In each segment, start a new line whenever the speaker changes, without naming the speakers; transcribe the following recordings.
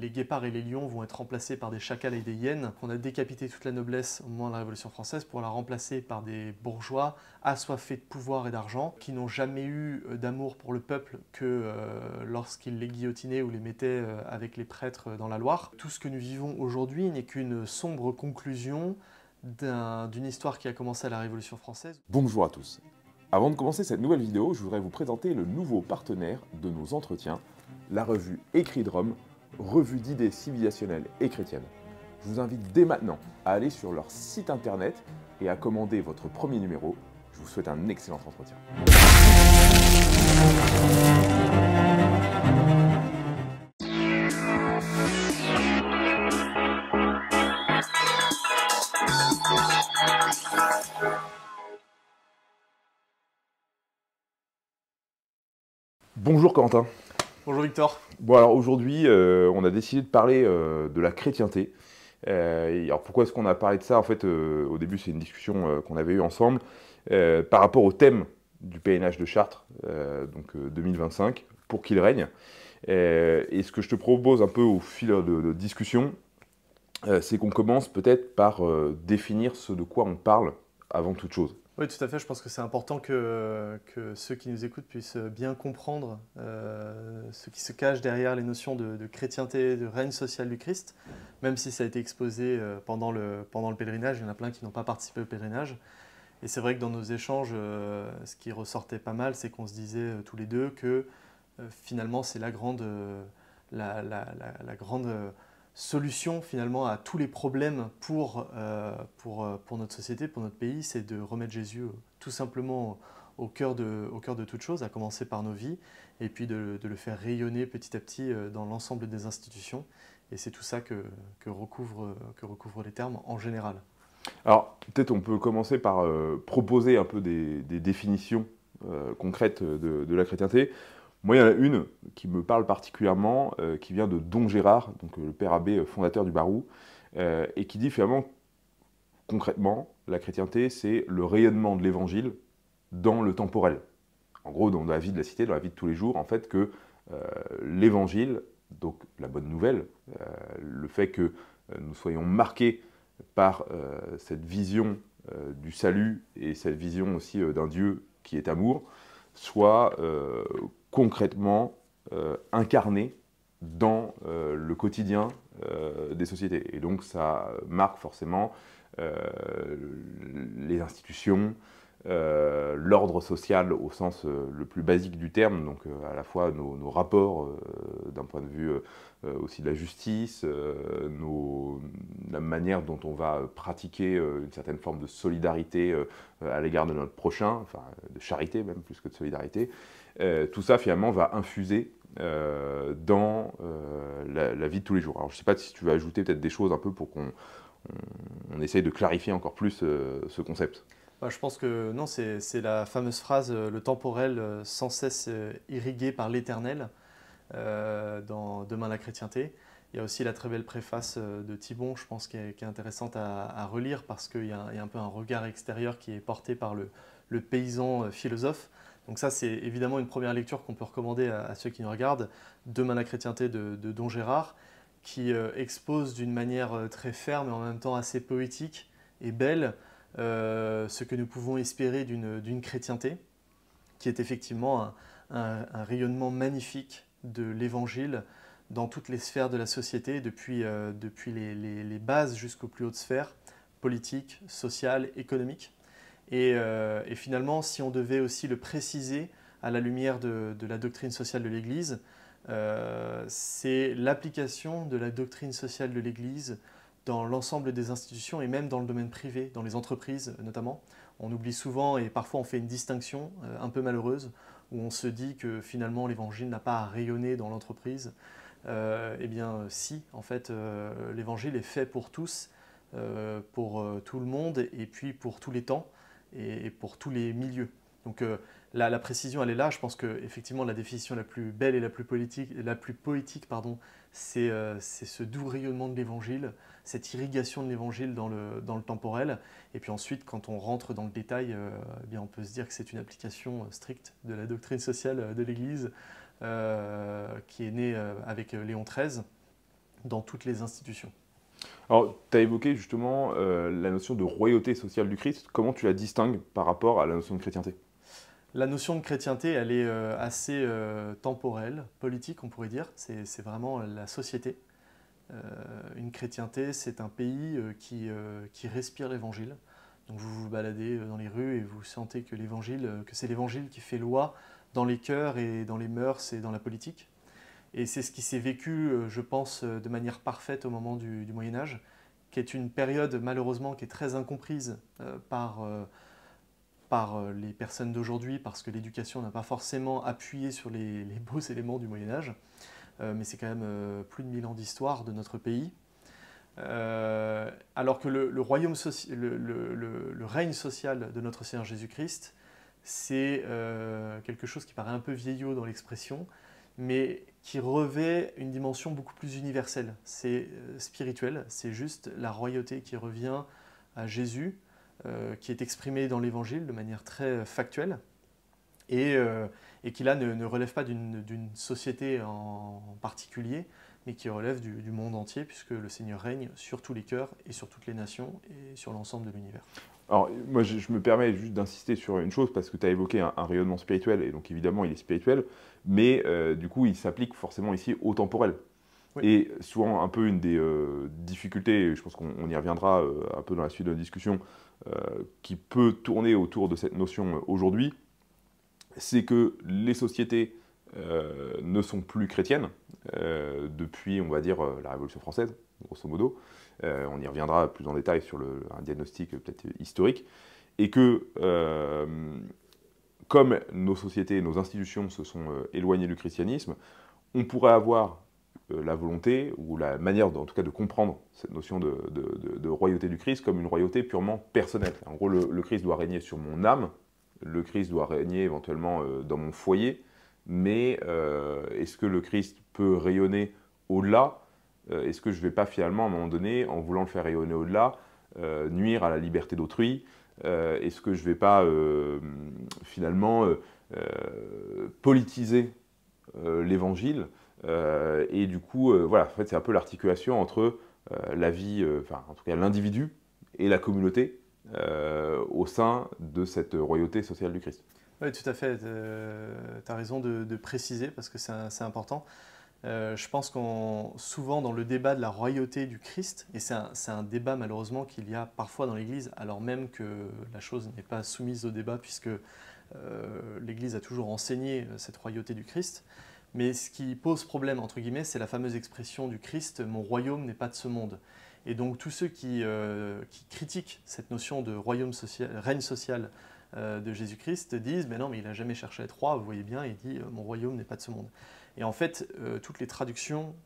les guépards et les lions vont être remplacés par des chacals et des hyènes, qu'on a décapité toute la noblesse au moment de la Révolution française pour la remplacer par des bourgeois assoiffés de pouvoir et d'argent, qui n'ont jamais eu d'amour pour le peuple que lorsqu'ils les guillotinaient ou les mettaient avec les prêtres dans la Loire. Tout ce que nous vivons aujourd'hui n'est qu'une sombre conclusion d'une histoire qui a commencé à la Révolution française.
Bonjour à tous. Avant de commencer cette nouvelle vidéo, je voudrais vous présenter le nouveau partenaire de nos entretiens, la revue Écrits de Rome, revue d'idées civilisationnelles et chrétiennes. Je vous invite dès maintenant à aller sur leur site internet et à commander votre premier numéro. Je vous souhaite un excellent entretien. Bonjour Quentin.
Bonjour Victor.
Bon alors aujourd'hui, on a décidé de parler de la chrétienté. Alors pourquoi est-ce qu'on a parlé de ça? En fait, au début, c'est une discussion qu'on avait eue ensemble par rapport au thème du PNH de Chartres, donc 2025, pour qu'il règne. Et ce que je te propose un peu au fil de discussion, c'est qu'on commence peut-être par définir ce de quoi on parle avant toute chose.
Oui, tout à fait. Je pense que c'est important que ceux qui nous écoutent puissent bien comprendre ce qui se cache derrière les notions de chrétienté, de règne social du Christ, même si ça a été exposé pendant le pèlerinage. Il y en a plein qui n'ont pas participé au pèlerinage. Et c'est vrai que dans nos échanges, ce qui ressortait pas mal, c'est qu'on se disait tous les deux que finalement, c'est la grande solution finalement à tous les problèmes pour notre société, pour notre pays, c'est de remettre Jésus tout simplement au cœur de toute chose, à commencer par nos vies, et puis de le faire rayonner petit à petit dans l'ensemble des institutions. Et c'est tout ça que recouvrent les termes en général.
Alors peut-être on peut commencer par proposer un peu des définitions concrètes de la chrétienté. Moi, il y en a une qui me parle particulièrement, qui vient de Don Gérard, donc le père abbé fondateur du Barou, et qui dit finalement, concrètement, la chrétienté, c'est le rayonnement de l'évangile dans le temporel. En gros, dans la vie de la cité, dans la vie de tous les jours, en fait, que l'évangile, donc la bonne nouvelle, le fait que nous soyons marqués par cette vision du salut et cette vision aussi d'un Dieu qui est amour, soit concrètement incarné dans le quotidien des sociétés. Et donc ça marque forcément les institutions, l'ordre social au sens le plus basique du terme, donc à la fois nos rapports d'un point de vue aussi de la justice, la manière dont on va pratiquer une certaine forme de solidarité à l'égard de notre prochain, enfin de charité même plus que de solidarité. Tout ça finalement va infuser dans la vie de tous les jours. Alors je ne sais pas si tu veux ajouter peut-être des choses un peu pour qu'on essaye de clarifier encore plus ce concept.
Je pense que non, c'est la fameuse phrase « le temporel sans cesse irrigué par l'éternel » dans Demain la chrétienté. Il y a aussi la très belle préface de Thibon, je pense, qui est intéressante à relire parce qu'il y a un peu un regard extérieur qui est porté par le paysan philosophe. Donc ça, c'est évidemment une première lecture qu'on peut recommander à ceux qui nous regardent, Demain la chrétienté de Don Gérard, qui expose d'une manière très ferme et en même temps assez poétique et belle ce que nous pouvons espérer d'une chrétienté, qui est effectivement un rayonnement magnifique de l'Évangile dans toutes les sphères de la société, depuis les bases jusqu'aux plus hautes sphères, politiques, sociales, économiques. Et finalement, si on devait aussi le préciser à la lumière de la doctrine sociale de l'Église, c'est l'application de la doctrine sociale de l'Église dans l'ensemble des institutions et même dans le domaine privé, dans les entreprises notamment. On oublie souvent et parfois on fait une distinction un peu malheureuse où on se dit que finalement l'évangile n'a pas à rayonner dans l'entreprise. Eh bien si, en fait, l'évangile est fait pour tous, pour tout le monde et puis pour tous les temps et pour tous les milieux. Donc la précision, elle est là. Je pense qu'effectivement, la définition la plus belle et la plus poétique, c'est ce doux rayonnement de l'Évangile, cette irrigation de l'Évangile dans le temporel. Et puis ensuite, quand on rentre dans le détail, eh bien, on peut se dire que c'est une application stricte de la doctrine sociale de l'Église qui est née avec Léon XIII, dans toutes les institutions.
Alors, tu as évoqué justement la notion de royauté sociale du Christ. Comment tu la distingues par rapport à la notion de chrétienté?
La notion de chrétienté, elle est assez temporelle, politique, on pourrait dire. C'est vraiment la société. Une chrétienté, c'est un pays qui respire l'évangile. Donc vous vous baladez dans les rues et vous sentez que c'est l'évangile qui fait loi dans les cœurs et dans les mœurs et dans la politique. Et c'est ce qui s'est vécu, je pense, de manière parfaite au moment du Moyen-Âge, qui est une période malheureusement qui est très incomprise par les personnes d'aujourd'hui, parce que l'éducation n'a pas forcément appuyé sur les beaux éléments du Moyen-Âge. Mais c'est quand même plus de 1000 ans d'histoire de notre pays. Alors que le règne social de notre Seigneur Jésus-Christ, c'est quelque chose qui paraît un peu vieillot dans l'expression, mais qui revêt une dimension beaucoup plus universelle. C'est spirituel, c'est juste la royauté qui revient à Jésus, qui est exprimée dans l'Évangile de manière très factuelle, et qui là ne relève pas d'une société en particulier, mais qui relève du monde entier, puisque le Seigneur règne sur tous les cœurs et sur toutes les nations et sur l'ensemble de l'univers.
Alors, moi, je me permets juste d'insister sur une chose, parce que tu as évoqué un rayonnement spirituel, et donc évidemment, il est spirituel, mais du coup, il s'applique forcément ici au temporel. Oui. Et souvent, un peu une des difficultés, et je pense qu'on y reviendra un peu dans la suite de la discussion, qui peut tourner autour de cette notion aujourd'hui, c'est que les sociétés ne sont plus chrétiennes depuis, on va dire, la Révolution française, grosso modo. On y reviendra plus en détail sur un diagnostic peut-être historique. Et que, comme nos sociétés, nos institutions se sont éloignées du christianisme, on pourrait avoir la volonté, ou la manière en tout cas de comprendre cette notion de royauté du Christ comme une royauté purement personnelle. En gros, le Christ doit régner sur mon âme, le Christ doit régner éventuellement dans mon foyer, mais est-ce que le Christ peut rayonner au-delà? Est-ce que je ne vais pas finalement, à un moment donné, en voulant le faire rayonner au-delà, nuire à la liberté d'autrui? Est-ce que je ne vais pas finalement politiser l'Évangile? Et du coup, voilà, en fait, c'est un peu l'articulation entre la vie, enfin, en tout cas l'individu et la communauté au sein de cette royauté sociale du Christ.
Oui, tout à fait. Tu as raison de préciser, parce que c'est important. Je pense souvent dans le débat de la royauté du Christ, et c'est un débat malheureusement qu'il y a parfois dans l'Église, alors même que la chose n'est pas soumise au débat, puisque l'Église a toujours enseigné cette royauté du Christ. Mais ce qui pose problème, entre guillemets, c'est la fameuse expression du Christ « mon royaume n'est pas de ce monde ». Et donc tous ceux qui critiquent cette notion de règne social de Jésus-Christ disent « mais non, mais il n'a jamais cherché à être roi, vous voyez bien, il dit « mon royaume n'est pas de ce monde ». Et en fait, toutes les traductions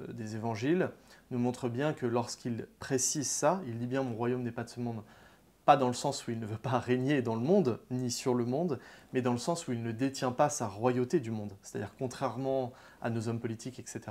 des évangiles nous montrent bien que lorsqu'il précise ça, il dit bien « mon royaume n'est pas de ce monde », pas dans le sens où il ne veut pas régner dans le monde, ni sur le monde, mais dans le sens où il ne détient pas sa royauté du monde. C'est-à-dire, contrairement à nos hommes politiques, etc.,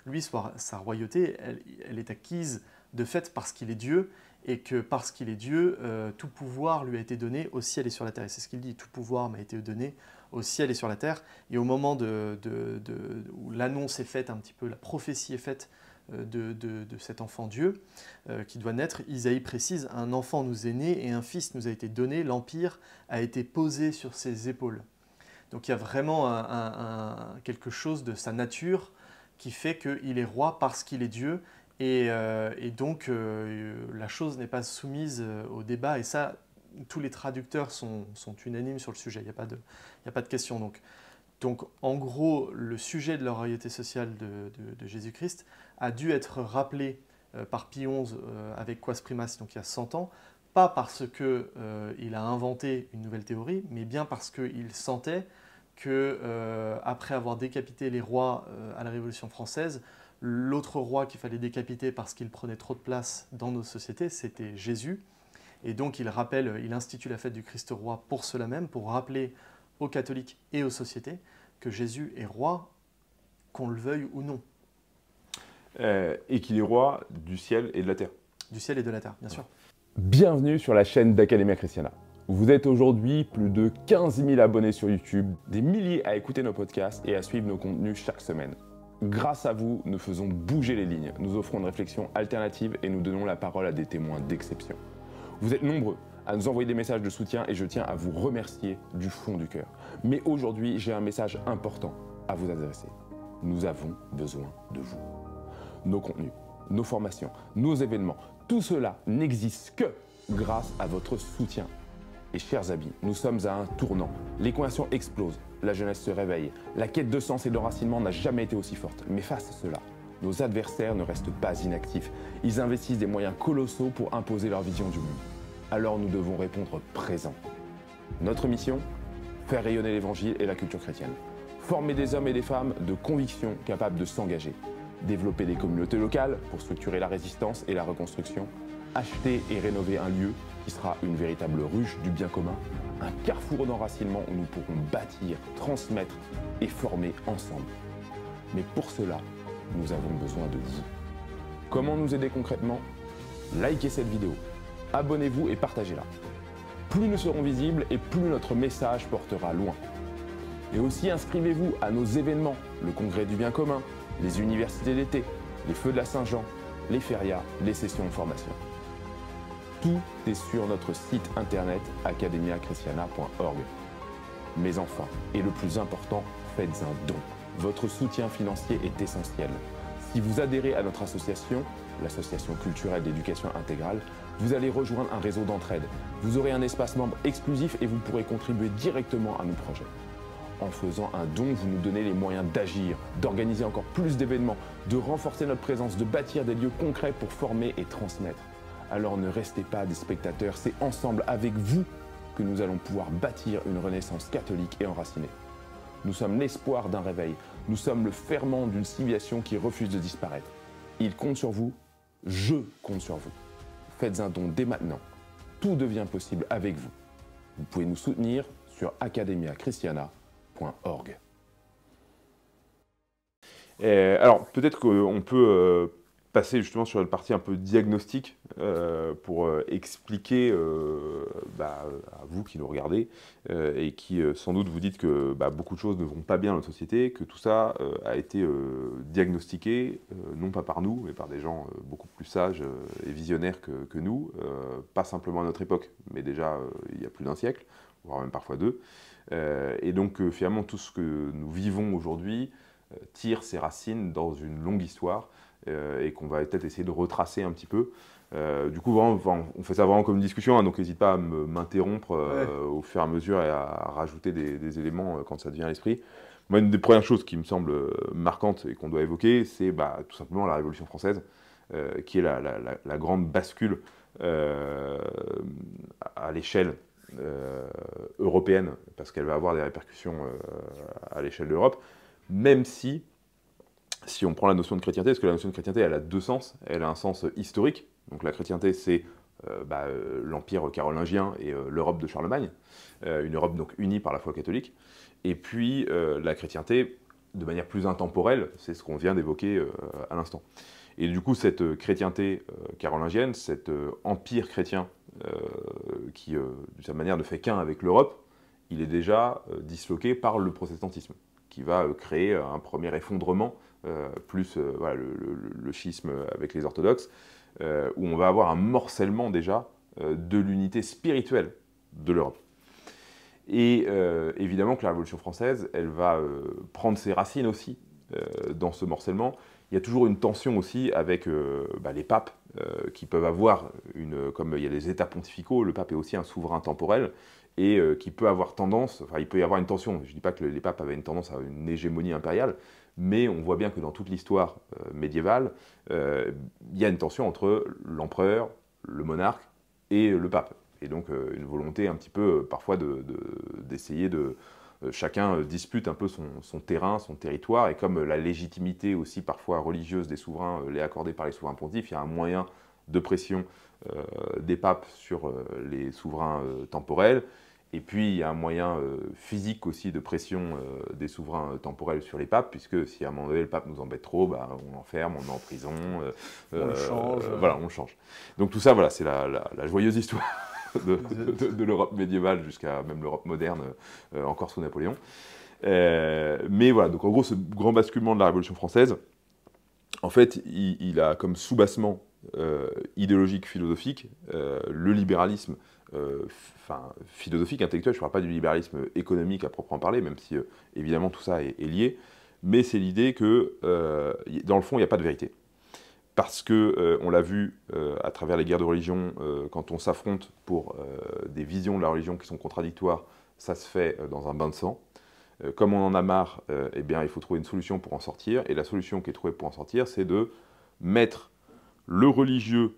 lui, sa royauté, elle est acquise de fait parce qu'il est Dieu, et que parce qu'il est Dieu, tout pouvoir lui a été donné au ciel et sur la terre. Et c'est ce qu'il dit, tout pouvoir m'a été donné au ciel et sur la terre. Et au moment où l'annonce est faite un petit peu, la prophétie est faite de cet enfant Dieu qui doit naître, Isaïe précise, un enfant nous est né et un fils nous a été donné, l'empire a été posé sur ses épaules. Donc il y a vraiment quelque chose de sa nature qui fait qu'il est roi parce qu'il est Dieu, et donc la chose n'est pas soumise au débat, et ça, tous les traducteurs sont unanimes sur le sujet, il n'y a pas de question. Donc, en gros, le sujet de la royauté sociale de Jésus-Christ a dû être rappelé par Pie XI avec Quas Primas, donc il y a 100 ans, pas parce qu'il a inventé une nouvelle théorie, mais bien parce qu'il sentait qu'après avoir décapité les rois à la Révolution française, l'autre roi qu'il fallait décapiter parce qu'il prenait trop de place dans nos sociétés, c'était Jésus. Et donc il institue la fête du Christ roi pour cela même, pour rappeler aux catholiques et aux sociétés que Jésus est roi, qu'on le veuille ou non.
Et qu'il est roi du ciel et de la terre.
Du ciel et de la terre, bien sûr.
Bienvenue sur la chaîne d'Academia Christiana. Vous êtes aujourd'hui plus de 15 000 abonnés sur YouTube, des milliers à écouter nos podcasts et à suivre nos contenus chaque semaine.
Grâce à vous, nous faisons bouger les lignes, nous offrons une réflexion alternative et nous donnons la parole à des témoins d'exception. Vous êtes nombreux à nous envoyer des messages de soutien et je tiens à vous remercier du fond du cœur. Mais aujourd'hui, j'ai un message important à vous adresser. Nous avons besoin de vous. Nos contenus, nos formations, nos événements, tout cela n'existe que grâce à votre soutien. Et chers amis, nous sommes à un tournant. Les conversions explosent, la jeunesse se réveille, la quête de sens et d'enracinement n'a jamais été aussi forte. Mais face à cela, nos adversaires ne restent pas inactifs. Ils investissent des moyens colossaux pour imposer leur vision du monde. Alors nous devons répondre présent. Notre mission ? Faire rayonner l'évangile et la culture chrétienne. Former des hommes et des femmes de conviction capables de s'engager. Développer des communautés locales pour structurer la résistance et la reconstruction. Acheter et rénover un lieu qui sera une véritable ruche du bien commun. Un carrefour d'enracinement où nous pourrons bâtir, transmettre et former ensemble. Mais pour cela, nous avons besoin de vous. Comment nous aider concrètement ? Likez cette vidéo, abonnez-vous et partagez-la. Plus nous serons visibles et plus notre message portera loin. Et aussi inscrivez-vous à nos événements, le Congrès du bien commun, les universités d'été, les Feux de la Saint-Jean, les férias, les sessions de formation. Tout est sur notre site internet academiachristiana.org. Mais enfin, et le plus important, faites un don. Votre soutien financier est essentiel. Si vous adhérez à notre association, l'association culturelle d'éducation intégrale, vous allez rejoindre un réseau d'entraide. Vous aurez un espace membre exclusif et vous pourrez contribuer directement à nos projets. En faisant un don, vous nous donnez les moyens d'agir, d'organiser encore plus d'événements, de renforcer notre présence, de bâtir des lieux concrets pour former et transmettre. Alors ne restez pas des spectateurs, c'est ensemble avec vous que nous allons pouvoir bâtir une renaissance catholique et enracinée. Nous sommes l'espoir d'un réveil, nous sommes le ferment d'une civilisation qui refuse de disparaître. Il compte sur vous, je compte sur vous. Faites un don dès maintenant, tout devient possible avec vous. Vous pouvez nous soutenir sur academiachristiana.org.
Alors peut-être qu'on peut passer justement sur une partie un peu diagnostique pour expliquer à vous qui nous regardez et qui sans doute vous dites que beaucoup de choses ne vont pas bien dans notre société, que tout ça a été diagnostiqué, non pas par nous, mais par des gens beaucoup plus sages et visionnaires que nous, pas simplement à notre époque, mais déjà il y a plus d'un siècle, voire même parfois deux. Et donc finalement tout ce que nous vivons aujourd'hui tire ses racines dans une longue histoire et qu'on va peut-être essayer de retracer un petit peu. Du coup, vraiment, on fait ça vraiment comme une discussion, hein, donc n'hésite pas à m'interrompre au fur et à mesure et à rajouter des éléments quand ça devient à l'esprit. Moi, une des premières choses qui me semble marquante et qu'on doit évoquer, c'est tout simplement la Révolution française, qui est la grande bascule à l'échelle européenne, parce qu'elle va avoir des répercussions à l'échelle de l'Europe, même si on prend la notion de chrétienté, parce que la notion de chrétienté, elle a deux sens. Elle a un sens historique. Donc la chrétienté, c'est l'Empire carolingien et l'Europe de Charlemagne, une Europe donc unie par la foi catholique. Et puis la chrétienté, de manière plus intemporelle, c'est ce qu'on vient d'évoquer à l'instant. Et du coup, cette chrétienté carolingienne, cet empire chrétien qui, d'une certaine manière, ne fait qu'un avec l'Europe, il est déjà disloqué par le protestantisme, qui va créer un premier effondrement, plus le schisme avec les orthodoxes, où on va avoir un morcellement déjà de l'unité spirituelle de l'Europe. Et évidemment que la Révolution française, elle va prendre ses racines aussi dans ce morcellement. Il y a toujours une tension aussi avec les papes qui peuvent avoir, comme il y a les états pontificaux, le pape est aussi un souverain temporel, et qui peut avoir tendance, il peut y avoir une tension, je ne dis pas que les papes avaient une tendance à une hégémonie impériale, mais on voit bien que dans toute l'histoire médiévale, il y a une tension entre l'empereur, le monarque et le pape. Et donc une volonté un petit peu parfois d'essayer de... chacun dispute un peu son terrain, son territoire, et comme la légitimité aussi parfois religieuse des souverains l'est accordée par les souverains pontifes, il y a un moyen de pression des papes sur les souverains temporels. Et puis, il y a un moyen physique aussi de pression des souverains temporels sur les papes, puisque si à un moment donné le pape nous embête trop, on l'enferme, on le met en prison.
On le change.
Voilà, on le change. Donc tout ça, voilà, c'est la joyeuse histoire de l'Europe médiévale jusqu'à même l'Europe moderne, encore sous Napoléon. Mais voilà, donc en gros, ce grand basculement de la Révolution française, en fait, il a comme sous-bassement idéologique, philosophique, le libéralisme, philosophique, intellectuel. Je ne parle pas du libéralisme économique à proprement parler, même si évidemment tout ça est lié. Mais c'est l'idée que, dans le fond, il n'y a pas de vérité. Parce que, on l'a vu à travers les guerres de religion, quand on s'affronte pour des visions de la religion qui sont contradictoires, ça se fait dans un bain de sang. Comme on en a marre, eh bien, il faut trouver une solution pour en sortir. Et la solution qui est trouvée pour en sortir, c'est de mettre le religieux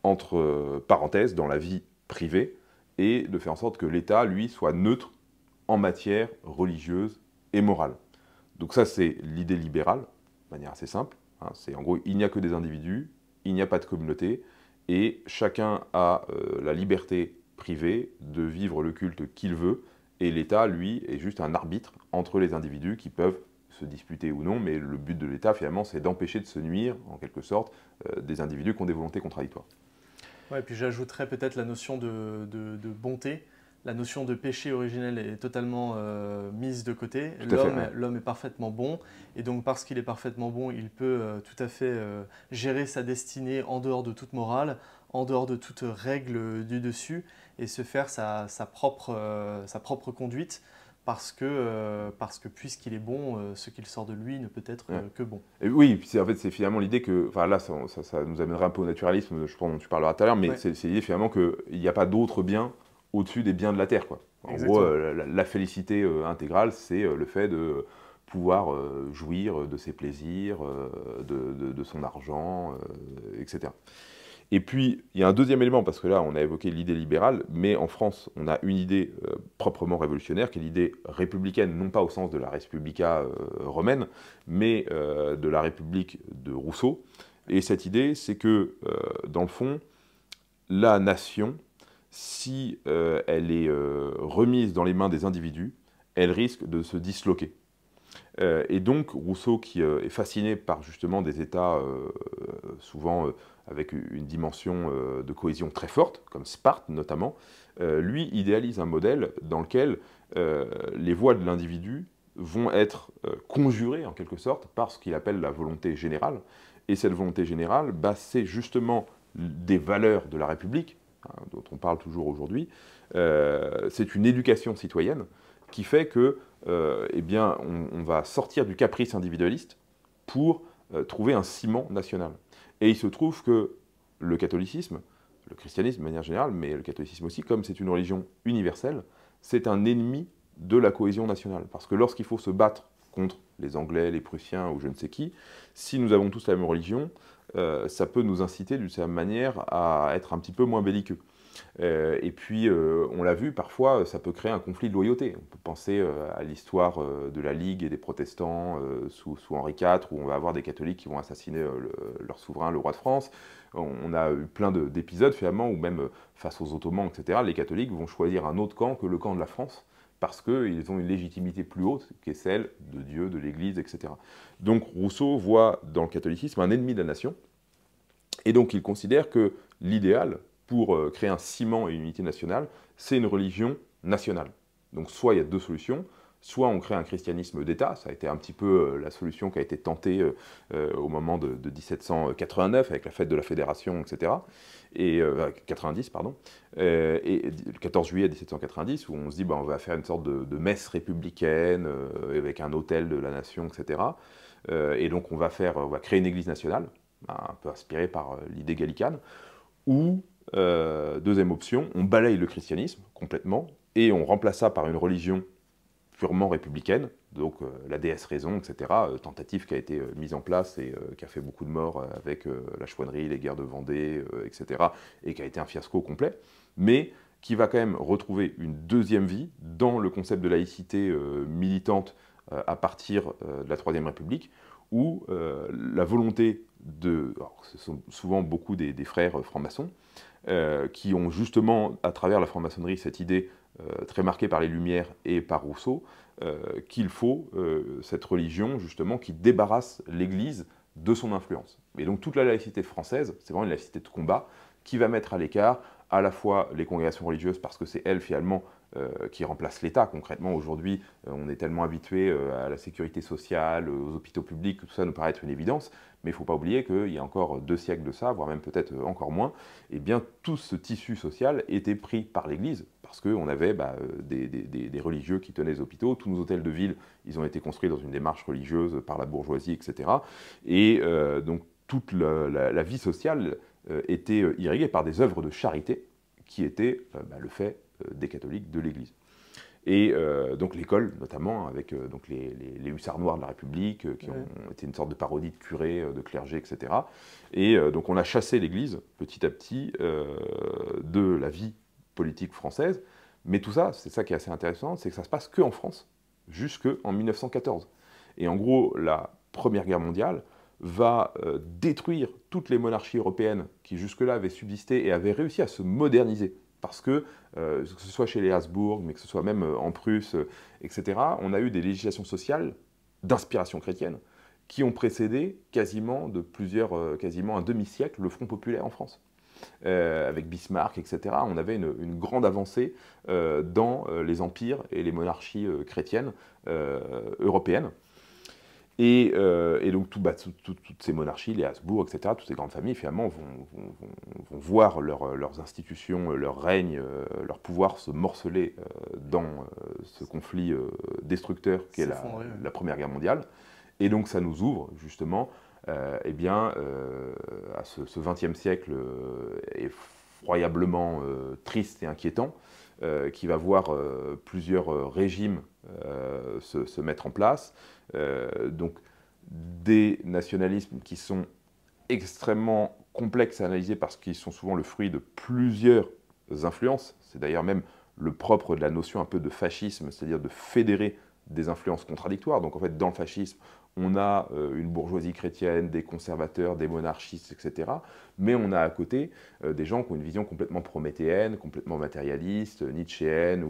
entre parenthèses dans la vie privée et de faire en sorte que l'État, lui, soit neutre en matière religieuse et morale. Donc ça, c'est l'idée libérale, de manière assez simple. Hein. C'est en gros, il n'y a que des individus, il n'y a pas de communauté, et chacun a la liberté privée de vivre le culte qu'il veut, et l'État, lui, est juste un arbitre entre les individus qui peuvent se disputer ou non, mais le but de l'État, finalement, c'est d'empêcher de se nuire, en quelque sorte, des individus qui ont des volontés contradictoires.
Ouais, et puis j'ajouterais peut-être la notion de bonté. La notion de péché originel est totalement mise de côté. L'homme est parfaitement bon, et donc parce qu'il est parfaitement bon, il peut tout à fait gérer sa destinée en dehors de toute morale, en dehors de toute règle du dessus, et se faire sa propre conduite, parce que puisqu'il est bon, ce qu'il sort de lui ne peut être que bon.
Et oui, en fait, c'est finalement l'idée que, enfin là, ça nous amènerait un peu au naturalisme, je pense dont tu parleras tout à l'heure, mais c'est l'idée finalement qu'il n'y a pas d'autre bien au-dessus des biens de la terre, quoi. En gros, la félicité intégrale, c'est le fait de pouvoir jouir de ses plaisirs, de son argent, etc. Et puis, il y a un deuxième élément, parce que là, on a évoqué l'idée libérale, mais en France, on a une idée proprement révolutionnaire, qui est l'idée républicaine, non pas au sens de la Res Publica romaine, mais de la République de Rousseau. Et cette idée, c'est que, dans le fond, la nation, si elle est remise dans les mains des individus, elle risque de se disloquer. Et donc, Rousseau, qui est fasciné par justement des États souvent avec une dimension de cohésion très forte, comme Sparte notamment, lui idéalise un modèle dans lequel les voix de l'individu vont être conjurées en quelque sorte par ce qu'il appelle la volonté générale. Et cette volonté générale, c'est justement des valeurs de la République, dont on parle toujours aujourd'hui. C'est une éducation citoyenne qui fait que eh bien, on va sortir du caprice individualiste pour trouver un ciment national. Et il se trouve que le catholicisme, le christianisme de manière générale, mais le catholicisme aussi, comme c'est une religion universelle, c'est un ennemi de la cohésion nationale. Parce que lorsqu'il faut se battre contre les Anglais, les Prussiens ou je ne sais qui, si nous avons tous la même religion, ça peut nous inciter d'une certaine manière à être un petit peu moins belliqueux. Et puis, on l'a vu, parfois, ça peut créer un conflit de loyauté. On peut penser à l'histoire de la Ligue et des protestants sous Henri IV, où on va avoir des catholiques qui vont assassiner leur souverain, le roi de France. On a eu plein d'épisodes, finalement, où même face aux Ottomans, etc., les catholiques vont choisir un autre camp que le camp de la France, parce qu'ils ont une légitimité plus haute, qui est celle de Dieu, de l'Église, etc. Donc Rousseau voit dans le catholicisme un ennemi de la nation, et donc il considère que l'idéal, pour créer un ciment et une unité nationale, c'est une religion nationale. Donc soit il y a deux solutions, soit on crée un christianisme d'État, ça a été un petit peu la solution qui a été tentée au moment de 1789, avec la fête de la Fédération, etc., et 90, pardon, et le 14 juillet 1790, où on se dit on va faire une sorte de messe républicaine, avec un hôtel de la nation, etc., et donc on va créer une église nationale, un peu inspirée par l'idée gallicane, ou deuxième option, on balaye le christianisme complètement et on remplace ça par une religion purement républicaine, donc la déesse raison, etc., tentative qui a été mise en place et qui a fait beaucoup de morts avec la chouannerie, les guerres de Vendée, etc., et qui a été un fiasco complet, mais qui va quand même retrouver une deuxième vie dans le concept de laïcité militante à partir de la Troisième République, où la volonté alors, ce sont souvent beaucoup des frères francs-maçons, qui ont justement, à travers la franc-maçonnerie, cette idée très marquée par les Lumières et par Rousseau, qu'il faut cette religion, justement, qui débarrasse l'Église de son influence. Et donc toute la laïcité française, c'est vraiment une laïcité de combat, qui va mettre à l'écart à la fois les congrégations religieuses, parce que c'est elles finalement qui remplacent l'État. Concrètement, aujourd'hui, on est tellement habitué à la sécurité sociale, aux hôpitaux publics, tout ça nous paraît être une évidence, mais il ne faut pas oublier qu'il y a encore 2 siècles de ça, voire même peut-être encore moins, et bien tout ce tissu social était pris par l'Église, parce qu'on avait des religieux qui tenaient les hôpitaux. Tous nos hôtels de ville, ils ont été construits dans une démarche religieuse par la bourgeoisie, etc. Et donc toute la vie sociale était irriguée par des œuvres de charité qui étaient le fait des catholiques, de l'Église. Et donc l'école, notamment, avec donc les hussards noirs de la République, qui ont été une sorte de parodie de curés, de clergés, etc. Et donc on a chassé l'Église, petit à petit, de la vie politique française. Mais tout ça, c'est ça qui est assez intéressant, c'est que ça se passe qu'en France, jusqu'en 1914. Et en gros, la Première Guerre mondiale va détruire toutes les monarchies européennes qui jusque-là avaient subsisté et avaient réussi à se moderniser. Parce que ce soit chez les Habsbourg, mais que ce soit même en Prusse, etc., on a eu des législations sociales d'inspiration chrétienne qui ont précédé quasiment un demi-siècle le Front populaire en France. Avec Bismarck, etc., on avait une grande avancée dans les empires et les monarchies chrétiennes européennes. Et donc toutes ces monarchies, les Habsbourg, etc., toutes ces grandes familles, finalement, vont voir leurs institutions, leur règne, leur pouvoir se morceler dans ce conflit destructeur qu'est la Première Guerre mondiale. Et donc ça nous ouvre, justement, à ce XXe siècle effroyablement triste et inquiétant, qui va voir plusieurs régimes se mettre en place. Donc des nationalismes qui sont extrêmement complexes à analyser parce qu'ils sont souvent le fruit de plusieurs influences. C'est d'ailleurs même le propre de la notion un peu de fascisme, c'est-à-dire de fédérer des influences contradictoires. Donc en fait, dans le fascisme, on a une bourgeoisie chrétienne, des conservateurs, des monarchistes, etc. Mais on a à côté des gens qui ont une vision complètement prométhéenne, complètement matérialiste, nietzschéenne,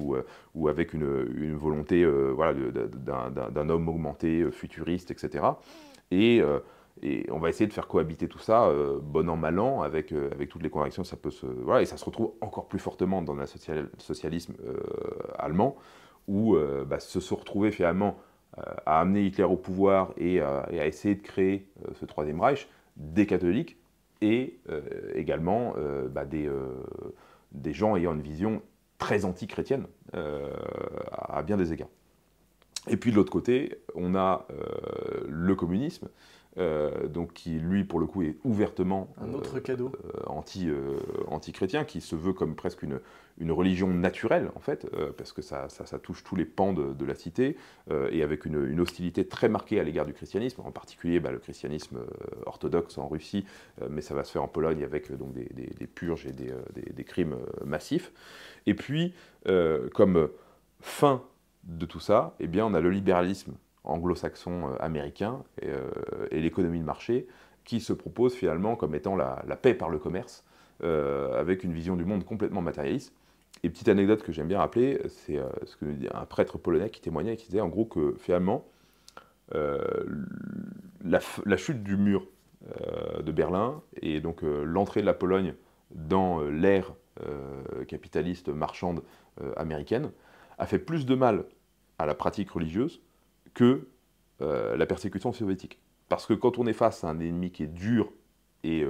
ou avec une volonté d'un homme augmenté, futuriste, etc. Et on va essayer de faire cohabiter tout ça, bon an, mal an, avec toutes les contradictions. Ça peut et ça se retrouve encore plus fortement dans le socialisme allemand, où se sont retrouvés finalement à amener Hitler au pouvoir et à essayer de créer ce Troisième Reich, des catholiques et également des gens ayant une vision très anti-chrétienne à bien des égards. Et puis de l'autre côté, on a le communisme, donc qui lui pour le coup est ouvertement
un autre cadeau
anti-chrétien, qui se veut comme presque une religion naturelle en fait, parce que ça touche tous les pans de la cité, et avec une hostilité très marquée à l'égard du christianisme, en particulier le christianisme orthodoxe en Russie, mais ça va se faire en Pologne avec donc des purges et des crimes massifs. Et puis comme fin de tout ça, eh bien, on a le libéralisme anglo-saxon américain et l'économie de marché qui se propose finalement comme étant la paix par le commerce, avec une vision du monde complètement matérialiste. Et petite anecdote que j'aime bien rappeler, c'est ce que nous dit un prêtre polonais qui témoignait et qui disait en gros que finalement la chute du mur de Berlin et donc l'entrée de la Pologne dans l'ère capitaliste marchande américaine a fait plus de mal à la pratique religieuse que la persécution soviétique. Parce que quand on est face à un ennemi qui est dur et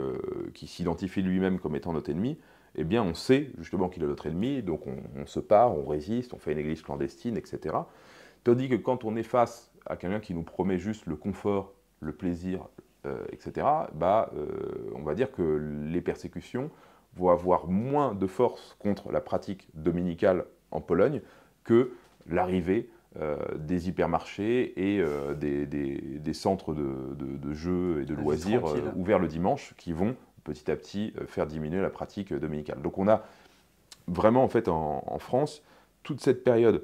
qui s'identifie lui-même comme étant notre ennemi, eh bien on sait justement qu'il est notre ennemi, donc on se part, on résiste, on fait une église clandestine, etc. Tandis que quand on est face à quelqu'un qui nous promet juste le confort, le plaisir, etc., on va dire que les persécutions vont avoir moins de force contre la pratique dominicale en Pologne que l'arrivée des hypermarchés et des centres de jeux et de loisirs ouverts le dimanche qui vont petit à petit faire diminuer la pratique dominicale. Donc on a vraiment en fait en France toute cette période,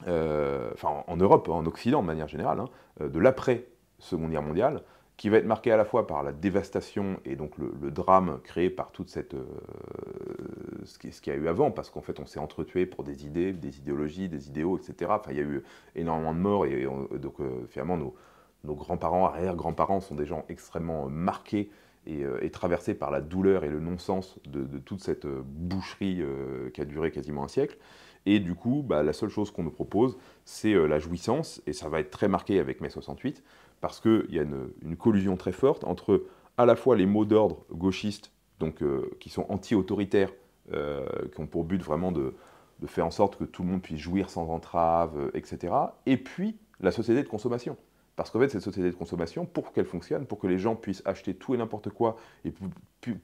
en Europe, en Occident de manière générale, de l'après-Seconde Guerre mondiale, qui va être marqué à la fois par la dévastation et donc le drame créé par toute cette ce qu'il y a eu avant, parce qu'en fait on s'est entretué pour des idées, des idéologies, des idéaux, etc. Enfin, il y a eu énormément de morts donc finalement nos grands-parents, arrière-grands-parents sont des gens extrêmement marqués est traversé par la douleur et le non-sens de toute cette boucherie qui a duré quasiment un siècle. Et du coup, la seule chose qu'on nous propose, c'est la jouissance, et ça va être très marqué avec mai 68, parce qu'il y a une collusion très forte entre à la fois les mots d'ordre gauchistes, donc, qui sont anti-autoritaires, qui ont pour but vraiment de faire en sorte que tout le monde puisse jouir sans entrave, etc., et puis la société de consommation. Parce qu'en fait, cette société de consommation, pour qu'elle fonctionne, pour que les gens puissent acheter tout et n'importe quoi, et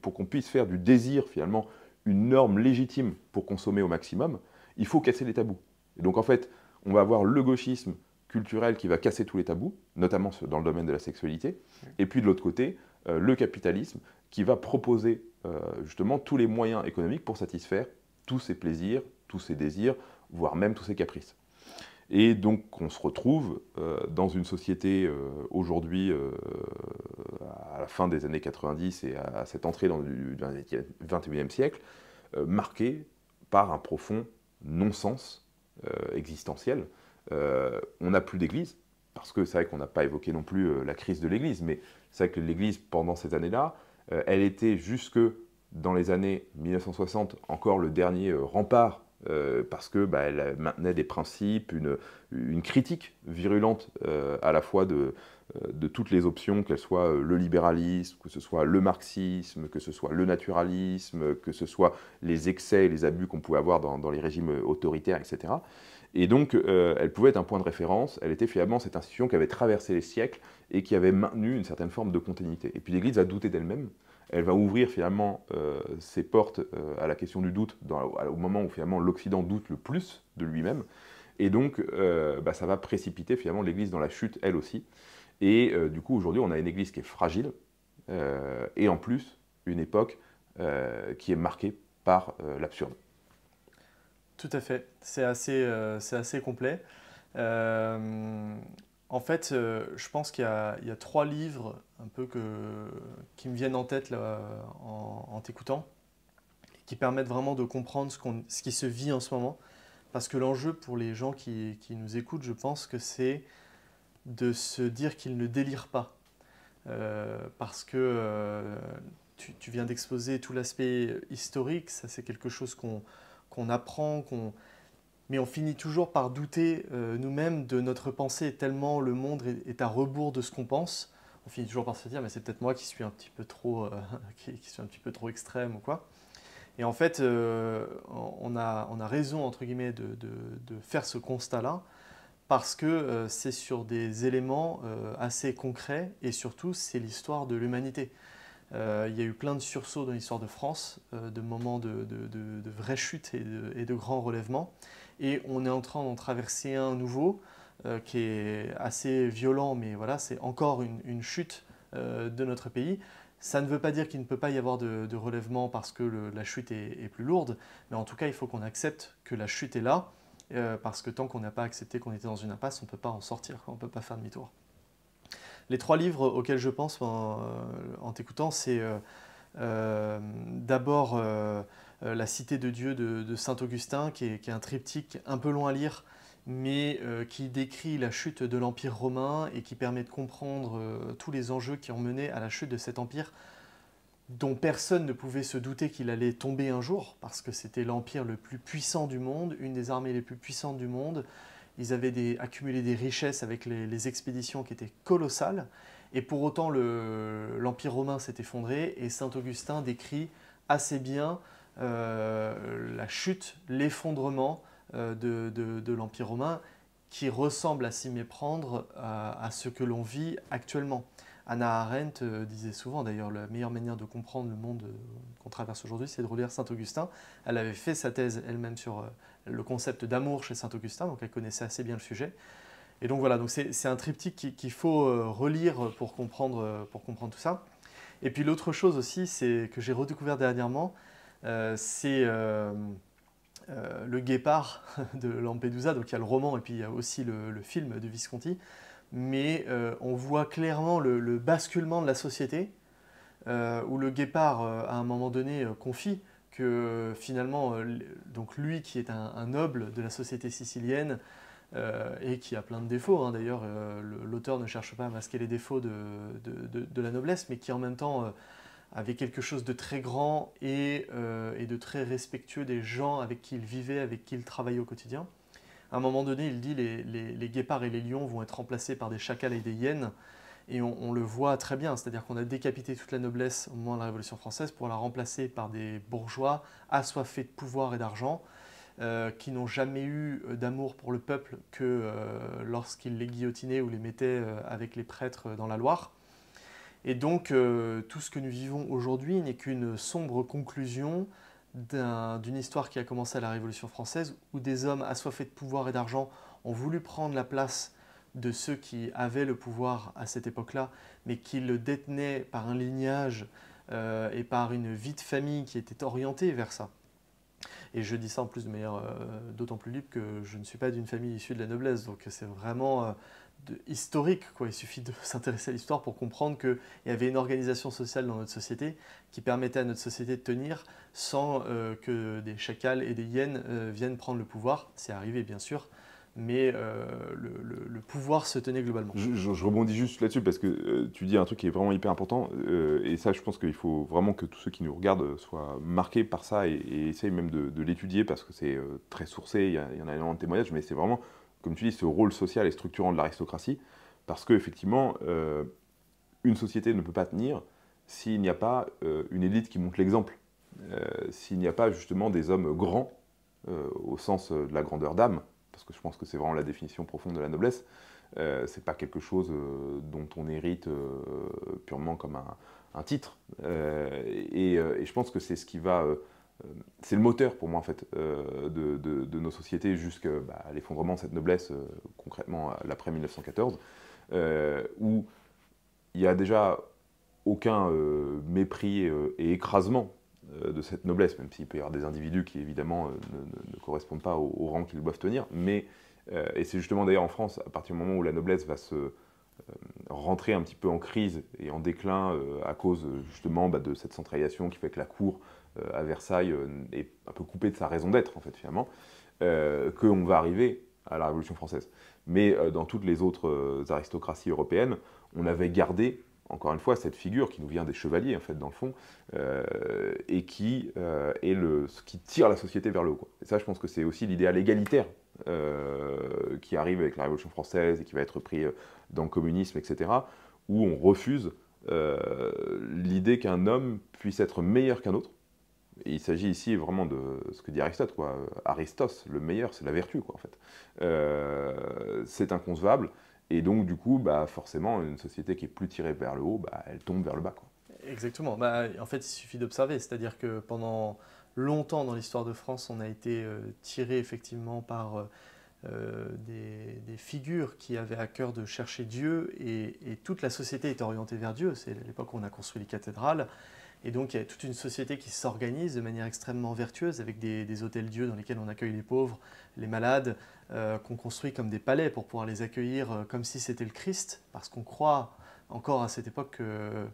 pour qu'on puisse faire du désir, finalement, une norme légitime pour consommer au maximum, il faut casser les tabous. Et donc, en fait, on va avoir le gauchisme culturel qui va casser tous les tabous, notamment dans le domaine de la sexualité, et puis de l'autre côté, le capitalisme qui va proposer justement tous les moyens économiques pour satisfaire tous ces plaisirs, tous ces désirs, voire même tous ces caprices. Et donc on se retrouve dans une société aujourd'hui, à la fin des années 90 et à cette entrée dans du 21e siècle, marquée par un profond non-sens existentiel. On n'a plus d'église, parce que c'est vrai qu'on n'a pas évoqué non plus la crise de l'église, mais c'est vrai que l'église, pendant ces années-là, elle était jusque dans les années 1960 encore le dernier rempart, parce que elle maintenait des principes, une critique virulente à la fois de toutes les options, qu'elles soient le libéralisme, que ce soit le marxisme, que ce soit le naturalisme, que ce soit les excès et les abus qu'on pouvait avoir dans les régimes autoritaires, etc. Et donc, elle pouvait être un point de référence, elle était finalement cette institution qui avait traversé les siècles et qui avait maintenu une certaine forme de continuité. Et puis l'Église a douté d'elle-même, elle va ouvrir finalement ses portes à la question du doute au moment où finalement l'Occident doute le plus de lui-même. Et donc, ça va précipiter finalement l'Église dans la chute, elle aussi. Et du coup, aujourd'hui, on a une Église qui est fragile, et en plus, une époque qui est marquée par l'absurde.
Tout à fait, c'est assez complet. En fait, je pense qu'il y a 3 livres un peu qui me viennent en tête là, en t'écoutant, qui permettent vraiment de comprendre ce qui se vit en ce moment. Parce que l'enjeu pour les gens qui nous écoutent, je pense que c'est de se dire qu'ils ne délirent pas. Parce que tu viens d'exposer tout l'aspect historique, ça c'est quelque chose qu'on apprend, mais on finit toujours par douter nous-mêmes de notre pensée, tellement le monde est à rebours de ce qu'on pense. On finit toujours par se dire, mais c'est peut-être moi qui suis un petit peu trop, qui suis un petit peu trop extrême ou quoi. Et en fait, on a raison, entre guillemets, de faire ce constat-là, parce que c'est sur des éléments assez concrets, et surtout, c'est l'histoire de l'humanité. Il y a eu plein de sursauts dans l'histoire de France, de moments de vraies chutes et de grands relèvements. Et on est en train d'en traverser un nouveau qui est assez violent, mais voilà, c'est encore une chute de notre pays. Ça ne veut pas dire qu'il ne peut pas y avoir de relèvement parce que la chute est plus lourde, mais en tout cas, il faut qu'on accepte que la chute est là, parce que tant qu'on n'a pas accepté qu'on était dans une impasse, on ne peut pas en sortir, on ne peut pas faire demi-tour. Les 3 livres auxquels je pense en t'écoutant, c'est d'abord La Cité de Dieu de Saint-Augustin, qui est un triptyque un peu long à lire, mais qui décrit la chute de l'Empire romain et qui permet de comprendre tous les enjeux qui ont mené à la chute de cet empire, dont personne ne pouvait se douter qu'il allait tomber un jour, parce que c'était l'empire le plus puissant du monde, une des armées les plus puissantes du monde. Ils avaient accumulé des richesses avec les expéditions qui étaient colossales, et pour autant l'Empire romain s'est effondré, et Saint-Augustin décrit assez bien la chute, l'effondrement de l'Empire romain, qui ressemble à s'y méprendre à ce que l'on vit actuellement. Hannah Arendt disait souvent, d'ailleurs, la meilleure manière de comprendre le monde qu'on traverse aujourd'hui, c'est de relire Saint-Augustin. Elle avait fait sa thèse elle-même sur le concept d'amour chez Saint-Augustin, donc elle connaissait assez bien le sujet. Et donc voilà, donc c'est un triptyque qu'il faut relire pour comprendre tout ça. Et puis l'autre chose aussi, c'est que j'ai redécouvert dernièrement, c'est Le Guépard de Lampedusa. Donc il y a le roman et puis il y a aussi le film de Visconti. Mais on voit clairement le basculement de la société, où le Guépard, à un moment donné, confie que finalement, donc lui qui est un noble de la société sicilienne, et qui a plein de défauts, hein, d'ailleurs, l'auteur ne cherche pas à masquer les défauts de la noblesse, mais qui en même temps avait quelque chose de très grand et de très respectueux des gens avec qui il vivait, avec qui il travaillait au quotidien. À un moment donné, il dit les guépards et les lions vont être remplacés par des chacals et des hyènes. Et on le voit très bien, c'est-à-dire qu'on a décapité toute la noblesse au moment de la Révolution française pour la remplacer par des bourgeois assoiffés de pouvoir et d'argent, qui n'ont jamais eu d'amour pour le peuple que lorsqu'ils les guillotinaient ou les mettaient avec les prêtres dans la Loire. Et donc tout ce que nous vivons aujourd'hui n'est qu'une sombre conclusion d'une histoire qui a commencé à la Révolution française, où des hommes assoiffés de pouvoir et d'argent ont voulu prendre la place de ceux qui avaient le pouvoir à cette époque-là, mais qui le détenaient par un lignage et par une vie de famille qui était orientée vers ça. Et je dis ça en plus de manière d'autant plus libre que je ne suis pas d'une famille issue de la noblesse, donc c'est vraiment historique, quoi. Il suffit de s'intéresser à l'histoire pour comprendre qu'il y avait une organisation sociale dans notre société qui permettait à notre société de tenir sans que des chacals et des hyènes viennent prendre le pouvoir. C'est arrivé bien sûr, mais le pouvoir se tenait globalement.
Je rebondis juste là-dessus parce que tu dis un truc qui est vraiment hyper important et ça je pense qu'il faut vraiment que tous ceux qui nous regardent soient marqués par ça et essayent même de l'étudier parce que c'est très sourcé, il y en a énormément de témoignages, mais c'est vraiment, comme tu dis, ce rôle social et structurant de l'aristocratie parce qu'effectivement, une société ne peut pas tenir s'il n'y a pas une élite qui montre l'exemple, s'il n'y a pas justement des hommes grands au sens de la grandeur d'âme, parce que je pense que c'est vraiment la définition profonde de la noblesse. C'est pas quelque chose dont on hérite purement comme un titre. Et je pense que c'est ce qui va... c'est le moteur pour moi en fait de nos sociétés jusqu'à l'effondrement de cette noblesse concrètement à l'après 1914, où il n'y a déjà aucun mépris et écrasement de cette noblesse, même s'il peut y avoir des individus qui évidemment ne correspondent pas au rang qu'ils doivent tenir, mais, et c'est justement d'ailleurs en France, à partir du moment où la noblesse va se rentrer un petit peu en crise et en déclin à cause justement de cette centralisation qui fait que la cour à Versailles est un peu coupée de sa raison d'être en fait finalement, qu'on va arriver à la Révolution française. Mais dans toutes les autres aristocraties européennes, on avait gardé encore une fois, cette figure qui nous vient des chevaliers, en fait, dans le fond, et qui est ce qui tire la société vers le haut, quoi. Et ça, je pense que c'est aussi l'idéal égalitaire qui arrive avec la Révolution française et qui va être pris dans le communisme, etc., où on refuse l'idée qu'un homme puisse être meilleur qu'un autre. Et il s'agit ici vraiment de ce que dit Aristote, quoi. Aristos, le meilleur, c'est la vertu, quoi, en fait. C'est inconcevable. Et donc, du coup, forcément, une société qui est plus tirée vers le haut, elle tombe vers le bas, quoi.
Exactement. En fait, il suffit d'observer. C'est-à-dire que pendant longtemps dans l'histoire de France, on a été tiré effectivement par des figures qui avaient à cœur de chercher Dieu et toute la société est orientée vers Dieu. C'est l'époque où on a construit les cathédrales. Et donc, il y a toute une société qui s'organise de manière extrêmement vertueuse avec des hôtels-dieux dans lesquels on accueille les pauvres, les malades, qu'on construit comme des palais pour pouvoir les accueillir comme si c'était le Christ, parce qu'on croit encore à cette époque que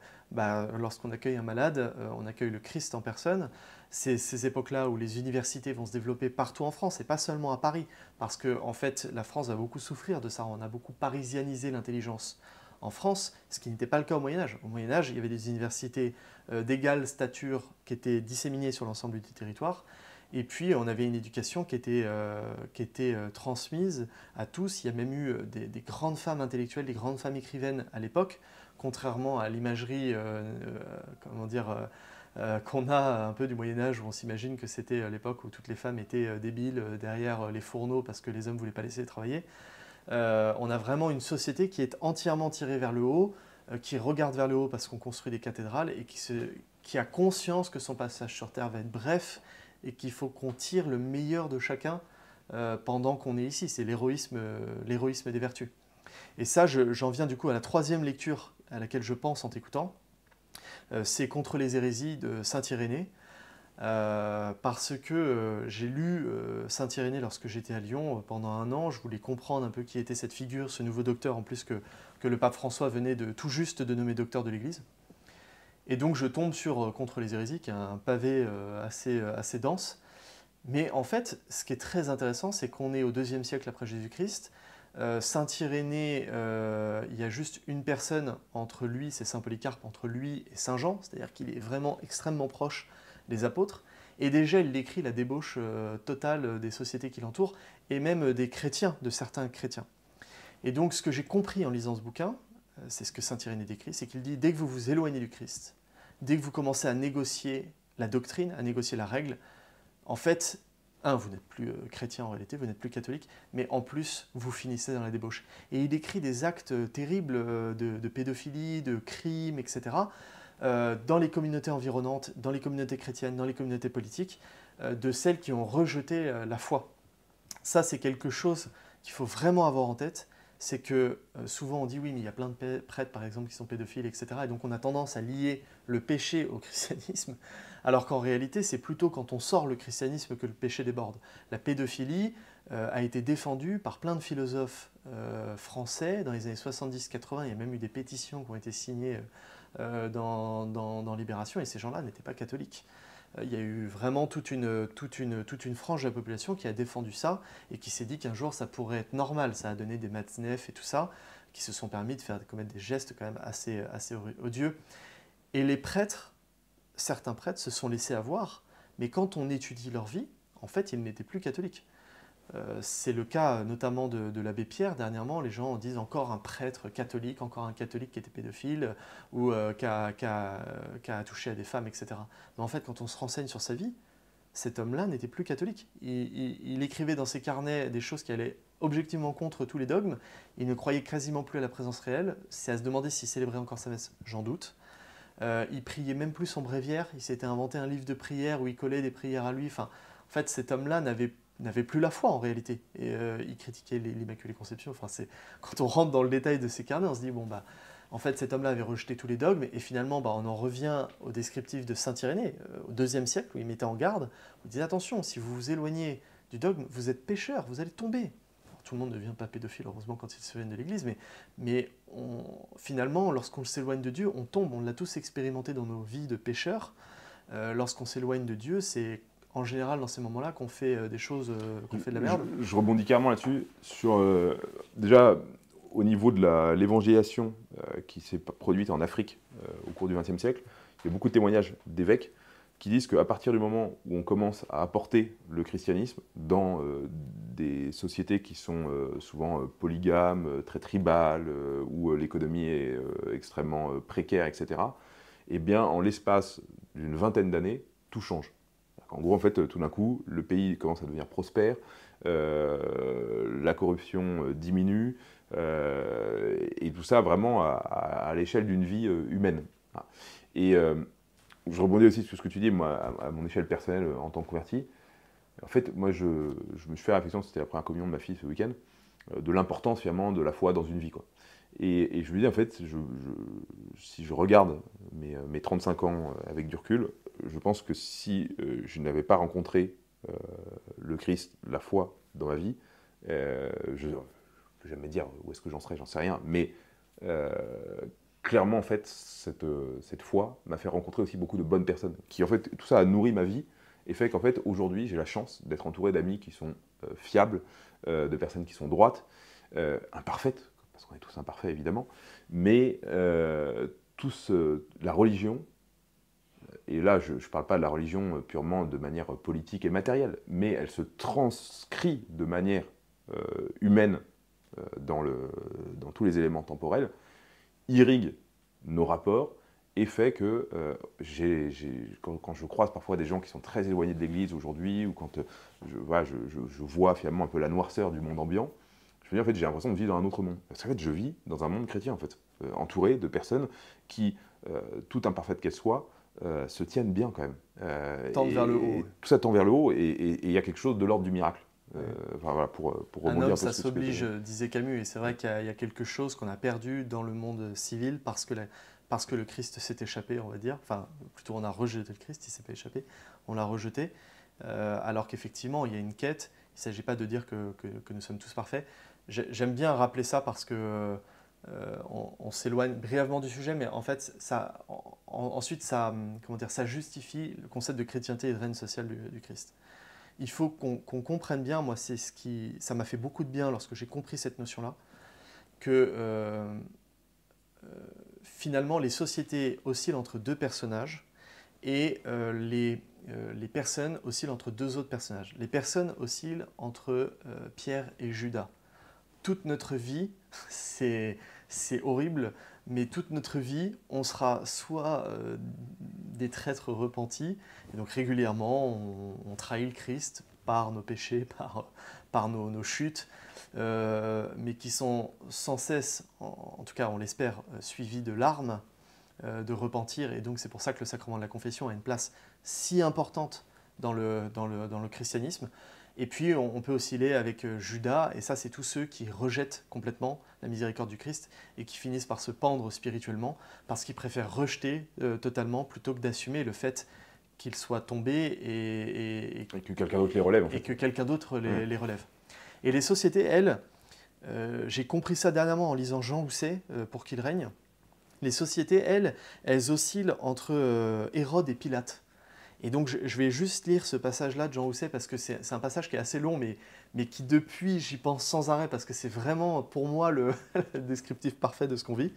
lorsqu'on accueille un malade, on accueille le Christ en personne. C'est ces époques-là où les universités vont se développer partout en France et pas seulement à Paris, parce que en fait, la France va beaucoup souffrir de ça. On a beaucoup parisianisé l'intelligence en France, ce qui n'était pas le cas au Moyen-Âge. Au Moyen-Âge, il y avait des universités d'égale stature qui étaient disséminées sur l'ensemble du territoire. Et puis, on avait une éducation qui était transmise à tous. Il y a même eu des grandes femmes intellectuelles, des grandes femmes écrivaines à l'époque, contrairement à l'imagerie qu'on a un peu du Moyen-Âge, où on s'imagine que c'était l'époque où toutes les femmes étaient débiles derrière les fourneaux parce que les hommes ne voulaient pas laisser travailler. On a vraiment une société qui est entièrement tirée vers le haut, qui regarde vers le haut parce qu'on construit des cathédrales et qui a conscience que son passage sur Terre va être bref et qu'il faut qu'on tire le meilleur de chacun pendant qu'on est ici. C'est l'héroïsme des vertus. Et ça, j'en viens du coup à la troisième lecture à laquelle je pense en t'écoutant. C'est Contre les hérésies de Saint-Irénée. Parce que j'ai lu Saint-Irénée lorsque j'étais à Lyon pendant un an. Je voulais comprendre un peu qui était cette figure, ce nouveau docteur, en plus que le pape François venait tout juste de nommer docteur de l'Église. Et donc je tombe sur Contre les hérésies, qui est un pavé assez dense. Mais en fait, ce qui est très intéressant, c'est qu'on est au IIe siècle après Jésus-Christ. Saint Irénée, il y a juste une personne entre lui, c'est Saint Polycarpe, entre lui et Saint Jean, c'est-à-dire qu'il est vraiment extrêmement proche des apôtres. Et déjà, il décrit la débauche totale des sociétés qui l'entourent, et même des chrétiens, de certains chrétiens. Et donc, ce que j'ai compris en lisant ce bouquin, c'est ce que Saint Irénée décrit, c'est qu'il dit, dès que vous vous éloignez du Christ, dès que vous commencez à négocier la doctrine, à négocier la règle, en fait, vous n'êtes plus chrétien en réalité, vous n'êtes plus catholique, mais en plus, vous finissez dans la débauche. Et il décrit des actes terribles de pédophilie, de crimes, etc., dans les communautés environnantes, dans les communautés chrétiennes, dans les communautés politiques, de celles qui ont rejeté la foi. Ça, c'est quelque chose qu'il faut vraiment avoir en tête, c'est que souvent on dit oui, mais il y a plein de prêtres par exemple qui sont pédophiles, etc. Et donc on a tendance à lier le péché au christianisme, alors qu'en réalité c'est plutôt quand on sort le christianisme que le péché déborde. La pédophilie a été défendue par plein de philosophes français dans les années 70-80, il y a même eu des pétitions qui ont été signées dans Libération, et ces gens-là n'étaient pas catholiques. Il y a eu vraiment toute une frange de la population qui a défendu ça et qui s'est dit qu'un jour ça pourrait être normal. Ça a donné des matzneff et tout ça, qui se sont permis de commettre des gestes quand même assez odieux. Et les prêtres, certains prêtres se sont laissés avoir, mais quand on étudie leur vie, en fait ils n'étaient plus catholiques. C'est le cas notamment de l'abbé Pierre. Dernièrement, les gens disent encore un prêtre catholique, encore un catholique qui était pédophile ou qui a touché à des femmes, etc. Mais en fait, quand on se renseigne sur sa vie, cet homme-là n'était plus catholique. Il écrivait dans ses carnets des choses qui allaient objectivement contre tous les dogmes. Il ne croyait quasiment plus à la présence réelle. C'est à se demander s'il célébrait encore sa messe, j'en doute. Il priait même plus son bréviaire. Il s'était inventé un livre de prières où il collait des prières à lui. Enfin, en fait, cet homme-là n'avait plus la foi en réalité. Et il critiquait l'Immaculée Conception. Enfin, quand on rentre dans le détail de ces carnets, on se dit, bon, bah, en fait, cet homme-là avait rejeté tous les dogmes. Et finalement, bah, on en revient au descriptif de Saint Irénée, au IIe siècle, où il mettait en garde. Il disait, attention, si vous vous éloignez du dogme, vous êtes pécheur, vous allez tomber. Alors, tout le monde ne devient pas pédophile, heureusement, quand il s'éloigne de l'Église. Mais finalement, lorsqu'on s'éloigne de Dieu, on tombe. On l'a tous expérimenté dans nos vies de pécheurs. Lorsqu'on s'éloigne de Dieu, c'est en général dans ces moments-là qu'on fait des choses, qu'on fait de la merde.
Je rebondis carrément là-dessus, sur déjà au niveau de l'évangélisation qui s'est produite en Afrique au cours du XXe siècle. Il y a beaucoup de témoignages d'évêques qui disent qu'à partir du moment où on commence à apporter le christianisme dans des sociétés qui sont souvent polygames, très tribales, où l'économie est extrêmement précaire, etc., eh bien, en l'espace d'une vingtaine d'années, tout change. En gros, en fait, tout d'un coup, le pays commence à devenir prospère, la corruption diminue, et tout ça vraiment à l'échelle d'une vie humaine. Et je rebondis aussi sur ce que tu dis, moi, à mon échelle personnelle, en tant que converti. En fait, moi, je me suis fait la réflexion, c'était la première communion de ma fille ce week-end, de l'importance finalement de la foi dans une vie, quoi. Et je me dis, en fait, si je regarde mes 35 ans avec du recul, je pense que si je n'avais pas rencontré le Christ, la foi dans ma vie, je ne peux jamais dire où est-ce que j'en serais, j'en sais rien, mais clairement, en fait, cette foi m'a fait rencontrer aussi beaucoup de bonnes personnes, qui, en fait, tout ça a nourri ma vie, et fait qu'en fait, aujourd'hui, j'ai la chance d'être entouré d'amis qui sont fiables, de personnes qui sont droites, imparfaites, parce qu'on est tous imparfaits, évidemment, mais la religion, et là, je ne parle pas de la religion purement de manière politique et matérielle, mais elle se transcrit de manière humaine dans tous les éléments temporels, irrigue nos rapports et fait que quand je croise parfois des gens qui sont très éloignés de l'Église aujourd'hui, ou quand je vois finalement un peu la noirceur du monde ambiant, je me dis en fait j'ai l'impression de vivre dans un autre monde. Parce qu'en fait je vis dans un monde chrétien en fait, entouré de personnes qui, toutes imparfaites qu'elles soient, se tiennent bien quand même.
Tendent vers le haut.
Tout ça tend vers le haut et il y a quelque chose de l'ordre du miracle. Enfin, voilà, pour rebondir
un homme,
un peu
ça
sur ce que
s'oblige, disait Camus, et c'est vrai qu'il y a quelque chose qu'on a perdu dans le monde civil parce que le Christ s'est échappé, on va dire. Enfin, plutôt on a rejeté le Christ, il ne s'est pas échappé, on l'a rejeté. Alors qu'effectivement, il y a une quête. Il ne s'agit pas de dire que nous sommes tous parfaits. J'aime bien rappeler ça parce que on s'éloigne brièvement du sujet, mais en fait, ensuite, ça justifie le concept de chrétienté et de règne social du Christ. il faut qu'on comprenne bien, moi ça m'a fait beaucoup de bien lorsque j'ai compris cette notion-là, que finalement les sociétés oscillent entre deux personnages et les personnes oscillent entre deux autres personnages. Les personnes oscillent entre Pierre et Judas. Toute notre vie, c'est horrible, mais toute notre vie, on sera soit des traîtres repentis, et donc régulièrement on trahit le Christ par nos péchés, par nos chutes, mais qui sont sans cesse, en tout cas on l'espère, suivis de larmes, de repentir, et donc c'est pour ça que le sacrement de la confession a une place si importante dans le christianisme. Et puis on peut osciller avec Judas, et ça c'est tous ceux qui rejettent complètement la miséricorde du Christ et qui finissent par se pendre spirituellement parce qu'ils préfèrent rejeter totalement plutôt que d'assumer le fait qu'ils soient tombés et
que quelqu'un d'autre les relève. En fait.
Et que quelqu'un d'autre les relève. Et les sociétés, elles, j'ai compris ça dernièrement en lisant Jean Housset, Pour qu'il règne. Les sociétés, elles oscillent entre Hérode et Pilate. Et donc je vais juste lire ce passage-là de Jean Housset parce que c'est un passage qui est assez long, mais qui depuis, j'y pense sans arrêt parce que c'est vraiment pour moi le descriptif parfait de ce qu'on vit.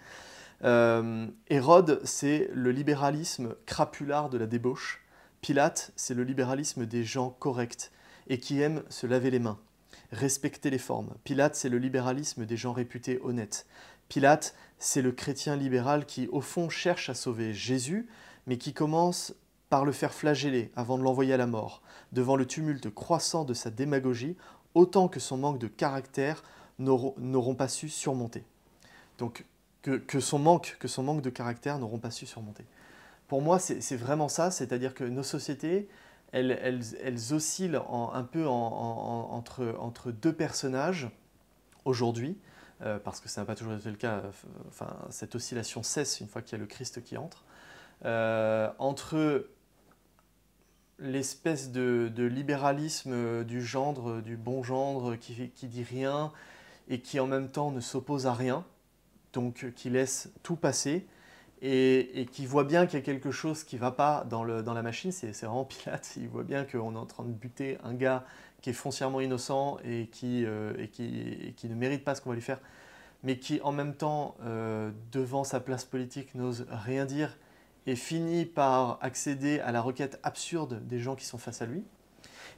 Hérode, c'est le libéralisme crapulard de la débauche. Pilate, c'est le libéralisme des gens corrects et qui aiment se laver les mains, respecter les formes. Pilate, c'est le libéralisme des gens réputés honnêtes. Pilate, c'est le chrétien libéral qui, au fond, cherche à sauver Jésus, mais qui commence par le faire flageller avant de l'envoyer à la mort, devant le tumulte croissant de sa démagogie, autant que son manque de caractère n'auront pas su surmonter. Donc, que son manque de caractère n'auront pas su surmonter. Pour moi, c'est vraiment ça, c'est-à-dire que nos sociétés, elles oscillent un peu entre deux personnages aujourd'hui, parce que ça n'a pas toujours été le cas, enfin, cette oscillation cesse une fois qu'il y a le Christ qui entre, entre l'espèce de libéralisme du gendre, du bon gendre, qui dit rien et qui en même temps ne s'oppose à rien, donc qui laisse tout passer et qui voit bien qu'il y a quelque chose qui ne va pas dans la machine. C'est vraiment Pilate, il voit bien qu'on est en train de buter un gars qui est foncièrement innocent et qui ne mérite pas ce qu'on va lui faire, mais qui en même temps, devant sa place politique, n'ose rien dire et finit par accéder à la requête absurde des gens qui sont face à lui.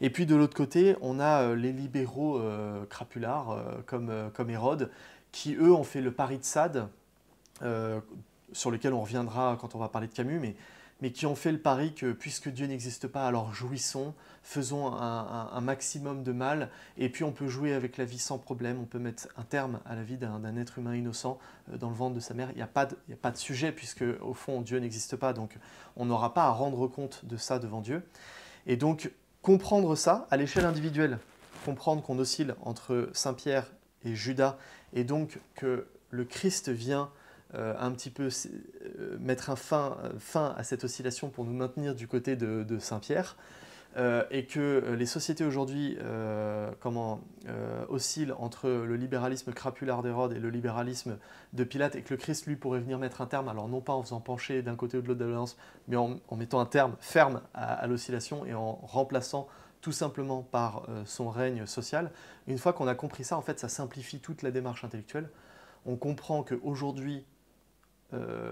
Et puis de l'autre côté, on a les libéraux crapulards comme Hérode, qui eux ont fait le pari de Sade, sur lequel on reviendra quand on va parler de Camus, mais qui ont fait le pari que puisque Dieu n'existe pas, alors jouissons, faisons un maximum de mal, et puis on peut jouer avec la vie sans problème, on peut mettre un terme à la vie d'un être humain innocent dans le ventre de sa mère. Il n'y a pas de sujet, puisque au fond Dieu n'existe pas, donc on n'aura pas à rendre compte de ça devant Dieu. Et donc comprendre ça à l'échelle individuelle, comprendre qu'on oscille entre Saint-Pierre et Judas, et donc que le Christ vient un petit peu mettre fin à cette oscillation pour nous maintenir du côté de Saint-Pierre, et que les sociétés aujourd'hui oscillent entre le libéralisme crapulard d'Hérode et le libéralisme de Pilate, et que le Christ, lui, pourrait venir mettre un terme, alors non pas en faisant pencher d'un côté ou de l'autre de la balance, mais en mettant un terme ferme à l'oscillation et en remplaçant tout simplement par son règne social. Une fois qu'on a compris ça, en fait, ça simplifie toute la démarche intellectuelle. On comprend qu'aujourd'hui,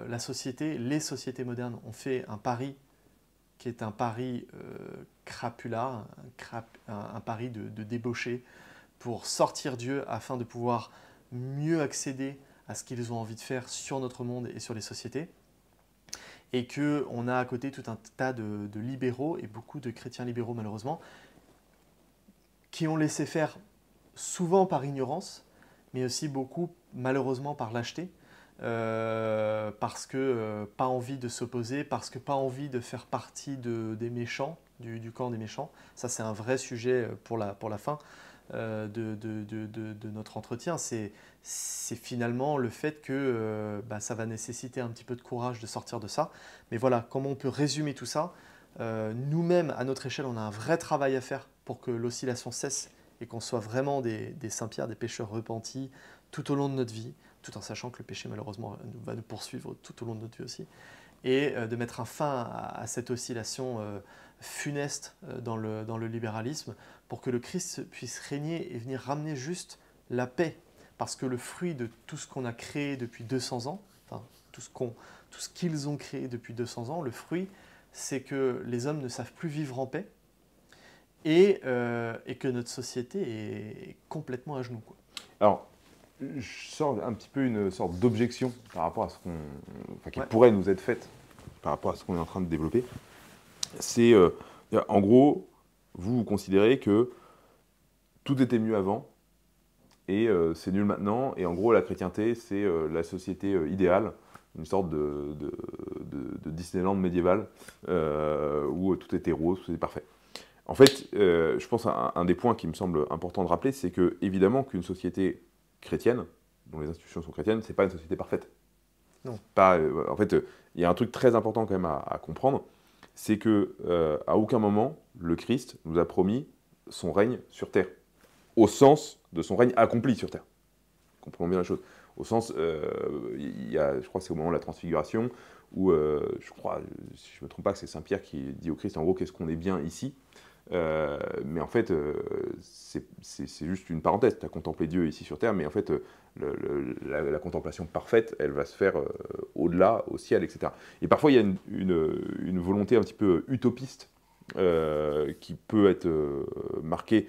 la société, les sociétés modernes ont fait un pari qui est un pari crapulard, un pari de débauché pour sortir Dieu afin de pouvoir mieux accéder à ce qu'ils ont envie de faire sur notre monde et sur les sociétés. Et qu'on a à côté tout un tas de libéraux, et beaucoup de chrétiens libéraux malheureusement, qui ont laissé faire souvent par ignorance, mais aussi beaucoup malheureusement par lâcheté, parce que pas envie de s'opposer, parce que pas envie de faire partie des méchants, du camp des méchants. Ça, c'est un vrai sujet pour la fin de notre entretien. C'est finalement le fait que ça va nécessiter un petit peu de courage de sortir de ça. Mais voilà, comment on peut résumer tout ça? Nous-mêmes, à notre échelle, on a un vrai travail à faire pour que l'oscillation cesse et qu'on soit vraiment des Saint-Pierre, des pécheurs repentis tout au long de notre vie, tout en sachant que le péché, malheureusement, va nous poursuivre tout au long de notre vie aussi. et de mettre un fin à cette oscillation funeste dans le libéralisme pour que le Christ puisse régner et venir ramener juste la paix. Parce que le fruit de tout ce qu'on a créé depuis 200 ans, enfin tout ce qu'ils ont créé depuis 200 ans, le fruit, c'est que les hommes ne savent plus vivre en paix et que notre société est complètement à genoux, quoi.
Alors, je sors un petit peu une sorte d'objection par rapport à ce qu'on, enfin, qui
Ouais.
pourrait nous être faite par rapport à ce qu'on est en train de développer. C'est, en gros, vous considérez que tout était mieux avant et c'est nul maintenant. Et en gros, la chrétienté, c'est la société idéale, une sorte de Disneyland médiéval où tout était rose, tout était parfait. En fait, je pense un des points qui me semble important de rappeler, c'est que évidemment qu'une société chrétienne, dont les institutions sont chrétiennes, c'est pas une société parfaite.
Non.
Pas, en fait, il y a un truc très important quand même à comprendre, c'est que à aucun moment le Christ nous a promis son règne sur terre, au sens de son règne accompli sur terre. Comprenons bien la chose. Au sens, je crois que c'est au moment de la transfiguration, où je crois, si je ne me trompe pas, que c'est Saint Pierre qui dit au Christ, en gros, qu'est-ce qu'on est bien ici. Mais en fait, c'est juste une parenthèse. Tu as contemplé Dieu ici sur terre, mais en fait, la contemplation parfaite, elle va se faire au-delà, au ciel, etc. Et parfois, il y a une volonté un petit peu utopiste qui peut être marquée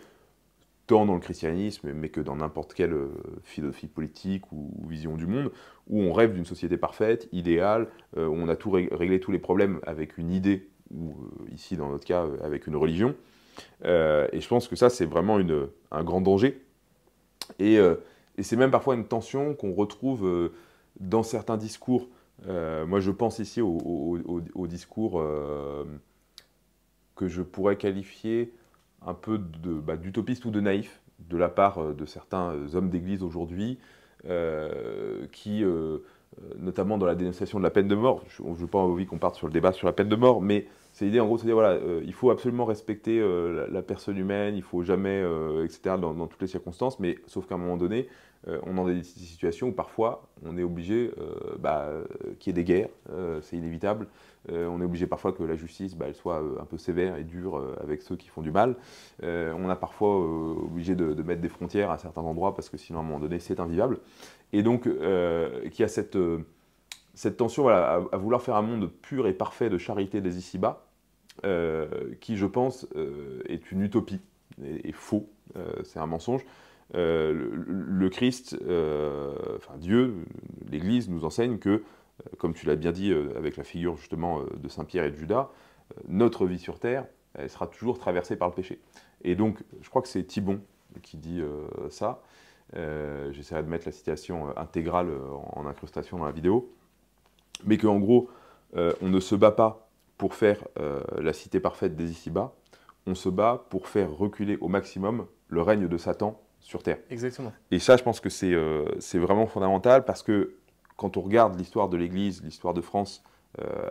tant dans le christianisme, mais que dans n'importe quelle philosophie politique ou vision du monde, où on rêve d'une société parfaite, idéale, où on a tout réglé tous les problèmes avec une idée, ou ici dans notre cas avec une religion. Et je pense que ça, c'est vraiment un grand danger. Et c'est même parfois une tension qu'on retrouve dans certains discours. Moi, je pense ici au discours que je pourrais qualifier un peu d'utopiste ou de naïf de la part de certains hommes d'église aujourd'hui qui, notamment dans la dénonciation de la peine de mort, je n'ai pas envie qu'on parte sur le débat sur la peine de mort, mais c'est l'idée en gros, c'est dire voilà, il faut absolument respecter la personne humaine, il ne faut jamais, etc., dans toutes les circonstances, mais sauf qu'à un moment donné, on est dans des situations où parfois on est obligé qu'il y ait des guerres, c'est inévitable. On est obligé parfois que la justice elle soit un peu sévère et dure avec ceux qui font du mal. On a parfois obligé de mettre des frontières à certains endroits parce que sinon à un moment donné c'est invivable. Et donc qu'il y a cette tension voilà, à vouloir faire un monde pur et parfait de charité des ici-bas, qui je pense est une utopie et faux, c'est un mensonge. Le Christ, enfin Dieu, l'Église nous enseigne que, comme tu l'as bien dit avec la figure justement de Saint Pierre et de Judas, notre vie sur terre, elle sera toujours traversée par le péché. Et donc, je crois que c'est Thibon qui dit ça. J'essaierai de mettre la citation intégrale en incrustation dans la vidéo. Mais qu'en gros, on ne se bat pas pour faire la cité parfaite des ici-bas, on se bat pour faire reculer au maximum le règne de Satan sur Terre.
Exactement.
Et ça, je pense que c'est vraiment fondamental parce que quand on regarde l'histoire de l'Église, l'histoire de France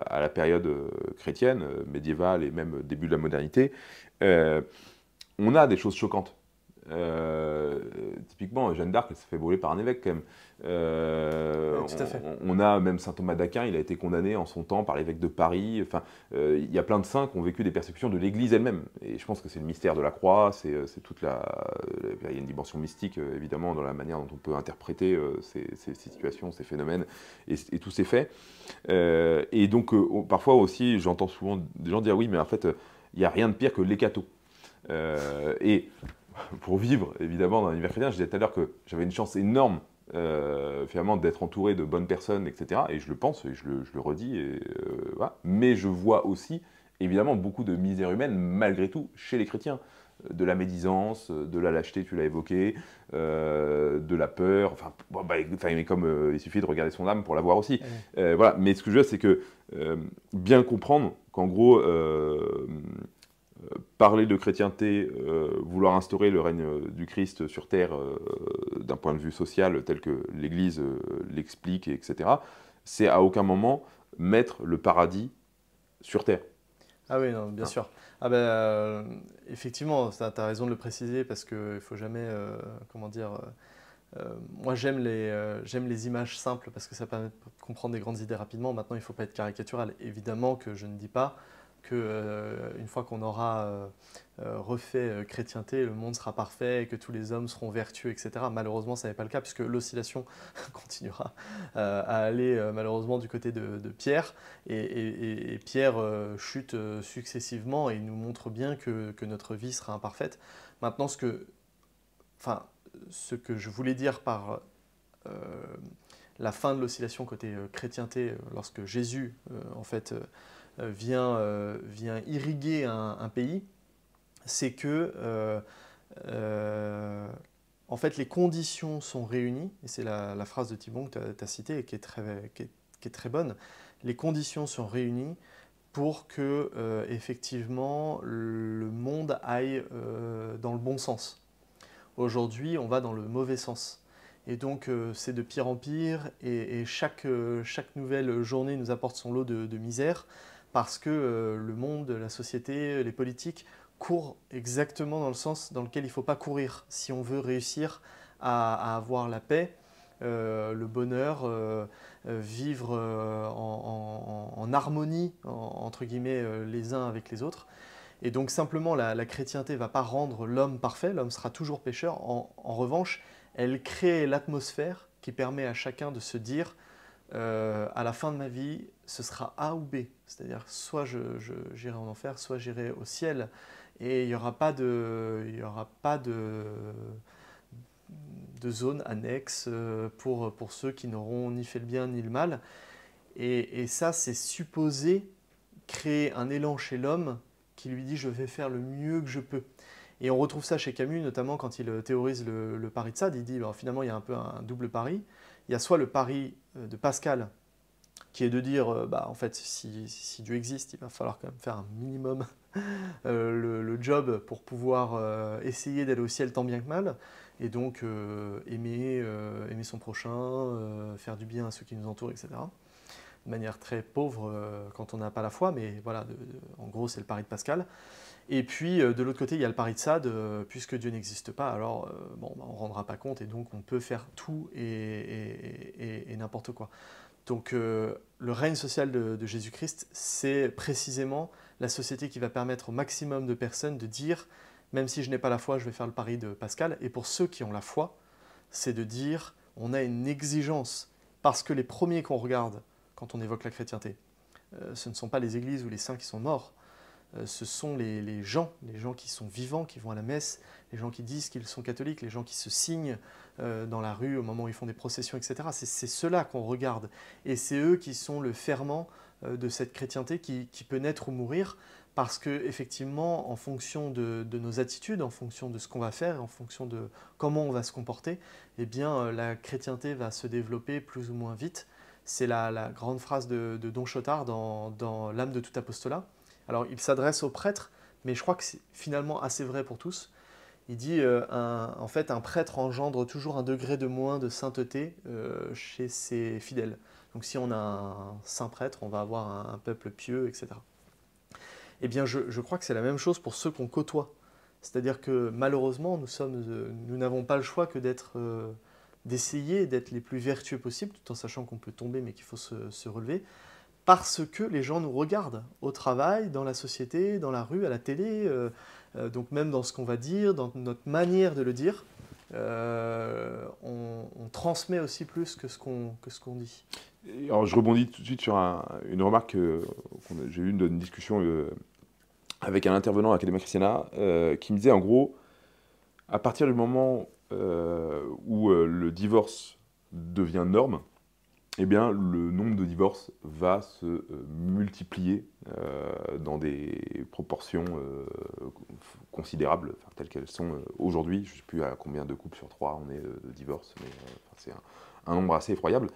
à la période chrétienne, médiévale et même début de la modernité, on a des choses choquantes. Typiquement, Jeanne d'Arc, elle s'est fait brûler par un évêque quand même.
Tout à fait.
On a même saint Thomas d'Aquin, il a été condamné en son temps par l'évêque de Paris. Enfin, il y a plein de saints qui ont vécu des persécutions de l'Église elle-même. Et je pense que c'est le mystère de la croix, c'est toute il y a une dimension mystique évidemment dans la manière dont on peut interpréter ces situations, ces phénomènes et tous ces faits. Et donc parfois aussi, j'entends souvent des gens dire oui, mais en fait, il n'y a rien de pire que l'hécato. Et pour vivre, évidemment, dans l'univers chrétien, je disais tout à l'heure que j'avais une chance énorme, finalement, d'être entouré de bonnes personnes, etc. Et je le pense, et je le redis, et, voilà. Mais je vois aussi, évidemment, beaucoup de misère humaine, malgré tout, chez les chrétiens. De la médisance, de la lâcheté, tu l'as évoqué, de la peur, enfin, mais comme il suffit de regarder son âme pour la voir aussi. Voilà. Mais ce que je veux dire, c'est que bien comprendre qu'en gros, parler de chrétienté, vouloir instaurer le règne du Christ sur terre d'un point de vue social tel que l'Église l'explique, etc., c'est à aucun moment mettre le paradis sur terre.
Ah oui, non, bien sûr. Ah effectivement, tu as raison de le préciser parce qu'il ne faut jamais Moi, j'aime les images simples parce que ça permet de comprendre des grandes idées rapidement. Maintenant, il ne faut pas être caricatural. Évidemment que je ne dis pas qu'une fois qu'on aura refait chrétienté, le monde sera parfait et que tous les hommes seront vertueux, etc. Malheureusement, ça n'est pas le cas puisque l'oscillation continuera à aller malheureusement du côté de Pierre. Et Pierre chute successivement et il nous montre bien que notre vie sera imparfaite. Maintenant, ce que je voulais dire par la fin de l'oscillation côté chrétienté, lorsque Jésus en fait vient irriguer un pays, c'est que en fait les conditions sont réunies, et c'est la phrase de Thibon que tu as citée et qui est très bonne, les conditions sont réunies pour que effectivement le monde aille dans le bon sens. Aujourd'hui, on va dans le mauvais sens. Et donc, c'est de pire en pire, et chaque nouvelle journée nous apporte son lot de misère, parce que le monde, la société, les politiques courent exactement dans le sens dans lequel il ne faut pas courir si on veut réussir à avoir la paix, le bonheur, vivre en harmonie, entre guillemets, les uns avec les autres. Et donc simplement, la chrétienté ne va pas rendre l'homme parfait, l'homme sera toujours pécheur. En revanche, elle crée l'atmosphère qui permet à chacun de se dire à la fin de ma vie, ce sera A ou B. C'est-à-dire, soit j'irai en enfer, soit j'irai au ciel. Et il n'y aura pas de zone annexe pour ceux qui n'auront ni fait le bien ni le mal. Et ça, c'est supposé créer un élan chez l'homme qui lui dit « je vais faire le mieux que je peux ». Et on retrouve ça chez Camus, notamment quand il théorise le pari de Sade. Il dit finalement, il y a un peu un double pari. Il y a soit le pari de Pascal, qui est de dire en fait, si Dieu existe, il va falloir quand même faire un minimum le job pour pouvoir essayer d'aller au ciel tant bien que mal, et donc aimer son prochain, faire du bien à ceux qui nous entourent, etc. De manière très pauvre quand on n'a pas la foi, mais voilà, en gros, c'est le pari de Pascal. Et puis, de l'autre côté, il y a le pari de Sade, puisque Dieu n'existe pas, alors on ne rendra pas compte, et donc on peut faire tout et n'importe quoi. Donc, le règne social de Jésus-Christ, c'est précisément la société qui va permettre au maximum de personnes de dire, même si je n'ai pas la foi, je vais faire le pari de Pascal. Et pour ceux qui ont la foi, c'est de dire, on a une exigence, parce que les premiers qu'on regarde, quand on évoque la chrétienté, ce ne sont pas les églises ou les saints qui sont morts, ce sont les gens qui sont vivants, qui vont à la messe, les gens qui disent qu'ils sont catholiques, les gens qui se signent dans la rue au moment où ils font des processions, etc. C'est ceux-là qu'on regarde, et c'est eux qui sont le ferment de cette chrétienté qui peut naître ou mourir, parce qu'effectivement, en fonction de nos attitudes, en fonction de ce qu'on va faire, en fonction de comment on va se comporter, eh bien, la chrétienté va se développer plus ou moins vite. C'est la grande phrase de Don Chotard dans L'âme de tout apostolat. Alors, il s'adresse aux prêtres, mais je crois que c'est finalement assez vrai pour tous. Il dit, en fait, un prêtre engendre toujours un degré de moins de sainteté chez ses fidèles. Donc, si on a un saint prêtre, on va avoir un peuple pieux, etc. Eh bien, je crois que c'est la même chose pour ceux qu'on côtoie. C'est-à-dire que, malheureusement, nous n'avons pas le choix que d'essayer d'être les plus vertueux possibles, tout en sachant qu'on peut tomber, mais qu'il faut se relever, parce que les gens nous regardent au travail, dans la société, dans la rue, à la télé, donc même dans ce qu'on va dire, dans notre manière de le dire, on transmet aussi plus que ce qu'on dit.
Alors je rebondis tout de suite sur une remarque j'ai eue une discussion avec un intervenant à l'Académie Christiana qui me disait en gros, à partir du moment où le divorce devient norme, eh bien, le nombre de divorces va se multiplier dans des proportions considérables, telles qu'elles sont aujourd'hui. Je ne sais plus à combien de couples sur 3 on est de divorces, mais c'est un nombre assez effroyable.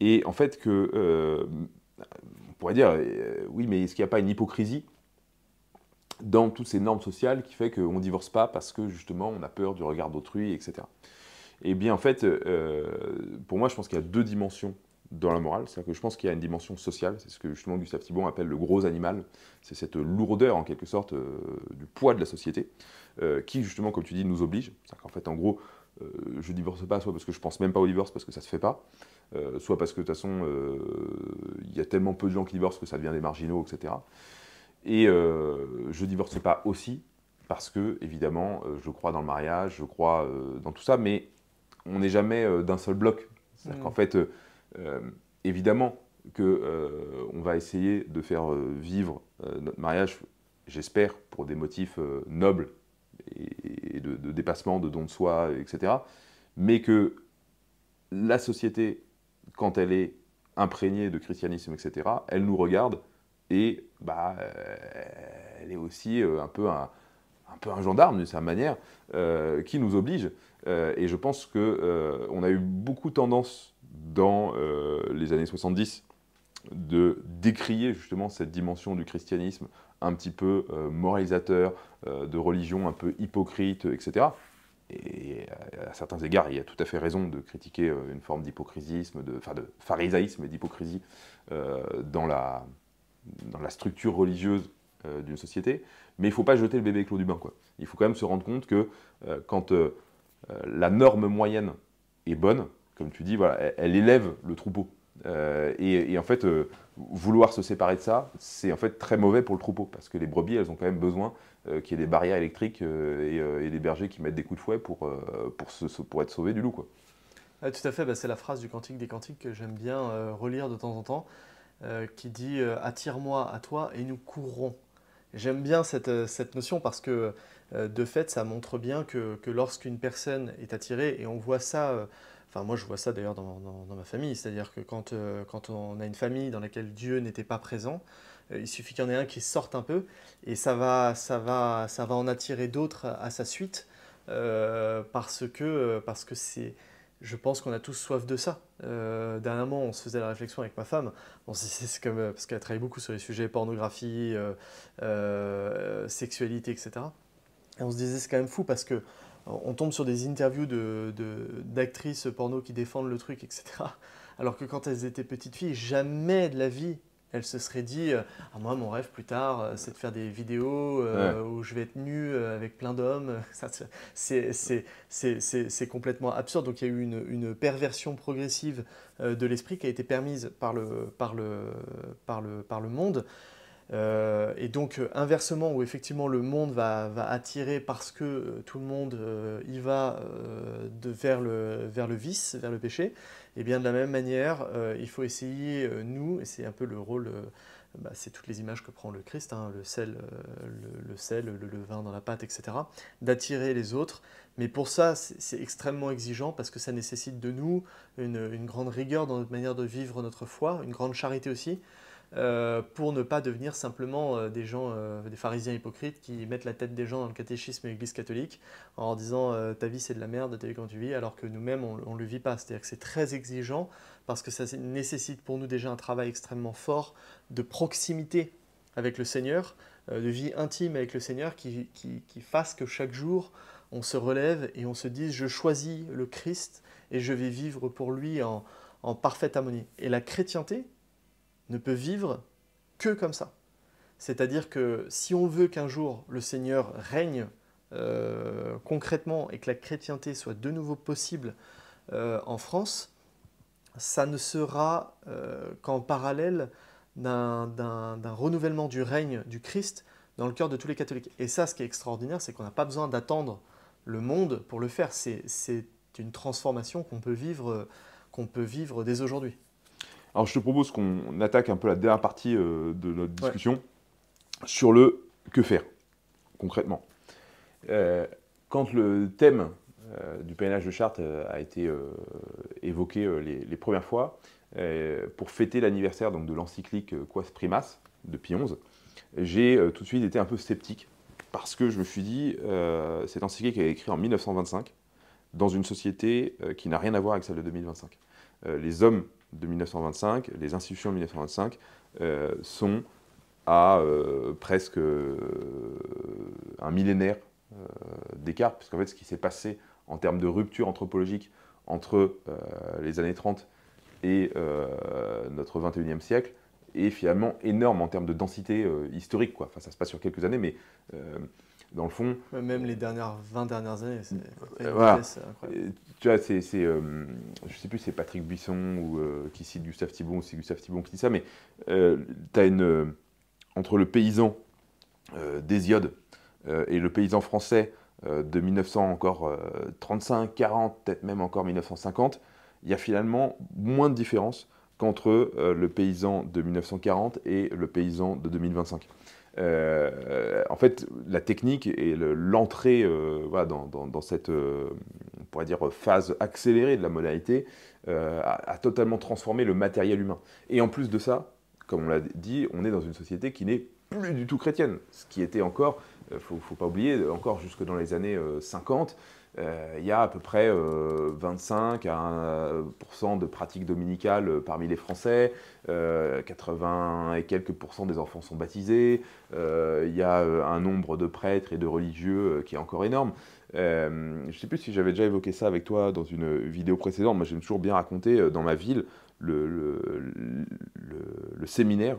Et en fait, on pourrait dire, oui, mais est-ce qu'il n'y a pas une hypocrisie dans toutes ces normes sociales qui fait qu'on ne divorce pas parce que justement on a peur du regard d'autrui, etc. Eh bien, en fait, pour moi, je pense qu'il y a deux dimensions dans la morale. C'est-à-dire que je pense qu'il y a une dimension sociale, c'est ce que justement Gustave Thibon appelle le gros animal, c'est cette lourdeur en quelque sorte du poids de la société, qui justement, comme tu dis, nous oblige. C'est-à-dire qu'en fait, en gros, je divorce pas, soit parce que je pense même pas au divorce parce que ça se fait pas, soit parce que de toute façon il y a tellement peu de gens qui divorcent que ça devient des marginaux, etc. Et je divorce pas aussi parce que évidemment je crois dans le mariage, je crois dans tout ça, mais on n'est jamais d'un seul bloc. C'est-à-dire qu'en fait, évidemment qu'on va essayer de faire vivre notre mariage, j'espère, pour des motifs nobles et de dépassement, de don de soi, etc. Mais que la société, quand elle est imprégnée de christianisme, etc., elle nous regarde et elle est aussi un peu un gendarme d'une certaine manière, qui nous oblige. Et je pense qu'on a eu beaucoup tendance dans les années 70 de décrier justement cette dimension du christianisme un petit peu moralisateur, de religion un peu hypocrite, etc. Et à certains égards, il y a tout à fait raison de critiquer une forme d'hypocrisisme, de pharisaïsme et d'hypocrisie dans la structure religieuse d'une société. Mais il ne faut pas jeter le bébé avec l'eau du bain, quoi. Il faut quand même se rendre compte que quand la norme moyenne est bonne, comme tu dis, voilà, elle élève le troupeau. Et en fait, vouloir se séparer de ça, c'est en fait très mauvais pour le troupeau, parce que les brebis, elles ont quand même besoin qu'il y ait des barrières électriques et des bergers qui mettent des coups de fouet pour être sauvés du loup, quoi.
Ah, tout à fait, c'est la phrase du Cantique des Cantiques que j'aime bien relire de temps en temps, qui dit « Attire-moi à toi et nous courrons ». J'aime bien cette notion parce que de fait, ça montre bien que lorsqu'une personne est attirée, et on voit ça, enfin moi je vois ça d'ailleurs dans ma famille, c'est-à-dire que quand on a une famille dans laquelle Dieu n'était pas présent, il suffit qu'il y en ait un qui sorte un peu et ça va en attirer d'autres à sa suite parce que c'est... Je pense qu'on a tous soif de ça. Dernièrement, on se faisait la réflexion avec ma femme. Bon, c'est comme, parce qu'elle travaille beaucoup sur les sujets pornographie, sexualité, etc. Et on se disait, c'est quand même fou parce que on tombe sur des interviews d'actrices porno qui défendent le truc, etc. Alors que quand elles étaient petites filles, jamais de la vie elles se seraient dit ah, moi, mon rêve plus tard, c'est de faire des vidéos où je vais être nue avec plein d'hommes. C'est complètement absurde. Donc il y a eu une perversion progressive de l'esprit qui a été permise par le monde. Et donc inversement, où effectivement le monde va attirer parce que tout le monde y va vers le vice, vers le péché, et bien de la même manière, il faut essayer, nous, et c'est un peu le rôle, c'est toutes les images que prend le Christ, hein, le sel, le levain dans la pâte, etc., d'attirer les autres. Mais pour ça, c'est extrêmement exigeant parce que ça nécessite de nous une grande rigueur dans notre manière de vivre notre foi, une grande charité aussi, pour ne pas devenir simplement des gens, des pharisiens hypocrites qui mettent la tête des gens dans le catéchisme de l'Église catholique en leur disant ta vie c'est de la merde, ta vie comment tu vis, alors que nous-mêmes on ne le vit pas. C'est-à-dire que c'est très exigeant parce que ça nécessite pour nous déjà un travail extrêmement fort de proximité avec le Seigneur, de vie intime avec le Seigneur qui fasse que chaque jour on se relève et on se dise je choisis le Christ et je vais vivre pour lui en parfaite harmonie. Et la chrétienté ne peut vivre que comme ça. C'est-à-dire que si on veut qu'un jour le Seigneur règne concrètement et que la chrétienté soit de nouveau possible en France, ça ne sera qu'en parallèle d'un renouvellement du règne du Christ dans le cœur de tous les catholiques. Et ça, ce qui est extraordinaire, c'est qu'on n'a pas besoin d'attendre le monde pour le faire. C'est une transformation qu'on peut vivre dès aujourd'hui.
Alors je te propose qu'on attaque un peu la dernière partie de notre discussion sur le que faire, concrètement. Quand le thème du pèlerinage de Chartres a été évoqué les premières fois, pour fêter l'anniversaire de l'encyclique Quas Primas de Pie XI, j'ai tout de suite été un peu sceptique, parce que je me suis dit, cette encyclique est écrite en 1925, dans une société qui n'a rien à voir avec celle de 2025. Les hommes de 1925, les institutions de 1925 sont à presque un millénaire d'écart, puisqu'en fait ce qui s'est passé en termes de rupture anthropologique entre les années 30 et notre 21e siècle est finalement énorme en termes de densité historique, quoi. Enfin, ça se passe sur quelques années, mais dans le fond...
Même les 20 dernières années, c'est une
voilà.
vitesse incroyable.
Tu vois, je sais plus si c'est Patrick Buisson ou qui cite Gustave Thibon, ou c'est Gustave Thibon qui dit ça, mais tu as entre le paysan d'Hésiode et le paysan français de 1935, 40, peut-être même encore 1950, il y a finalement moins de différence qu'entre le paysan de 1940 et le paysan de 2025. En fait, la technique et l'entrée voilà, dans cette on pourrait dire, phase accélérée de la modernité a totalement transformé le matériel humain. Et en plus de ça, comme on l'a dit, on est dans une société qui n'est plus du tout chrétienne, ce qui était encore, faut pas oublier, encore jusque dans les années 50, il y a à peu près 25 à 1% de pratiques dominicales parmi les Français, 80 et quelques % des enfants sont baptisés, il y a un nombre de prêtres et de religieux qui est encore énorme. Je ne sais plus si j'avais déjà évoqué ça avec toi dans une vidéo précédente, moi j'aime toujours bien raconter dans ma ville le séminaire,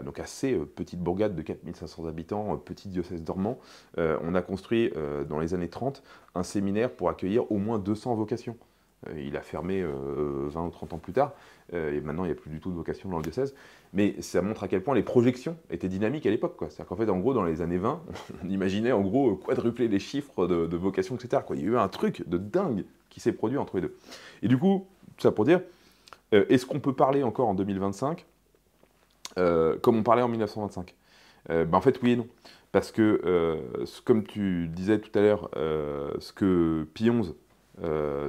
donc assez petite bourgade de 4500 habitants, petit diocèse normand. On a construit dans les années 30 un séminaire pour accueillir au moins 200 vocations. Il a fermé 20 ou 30 ans plus tard, et maintenant il n'y a plus du tout de vocation dans le diocèse. Mais ça montre à quel point les projections étaient dynamiques à l'époque. C'est-à-dire qu'en fait, en gros, dans les années 20, on imaginait en gros quadrupler les chiffres de vocations, etc. Il y a eu un truc de dingue qui s'est produit entre les deux. Et du coup, tout ça pour dire, est-ce qu'on peut parler encore en 2025 comme on parlait en 1925 En fait, oui et non. Parce que, comme tu disais tout à l'heure, ce que Pie XI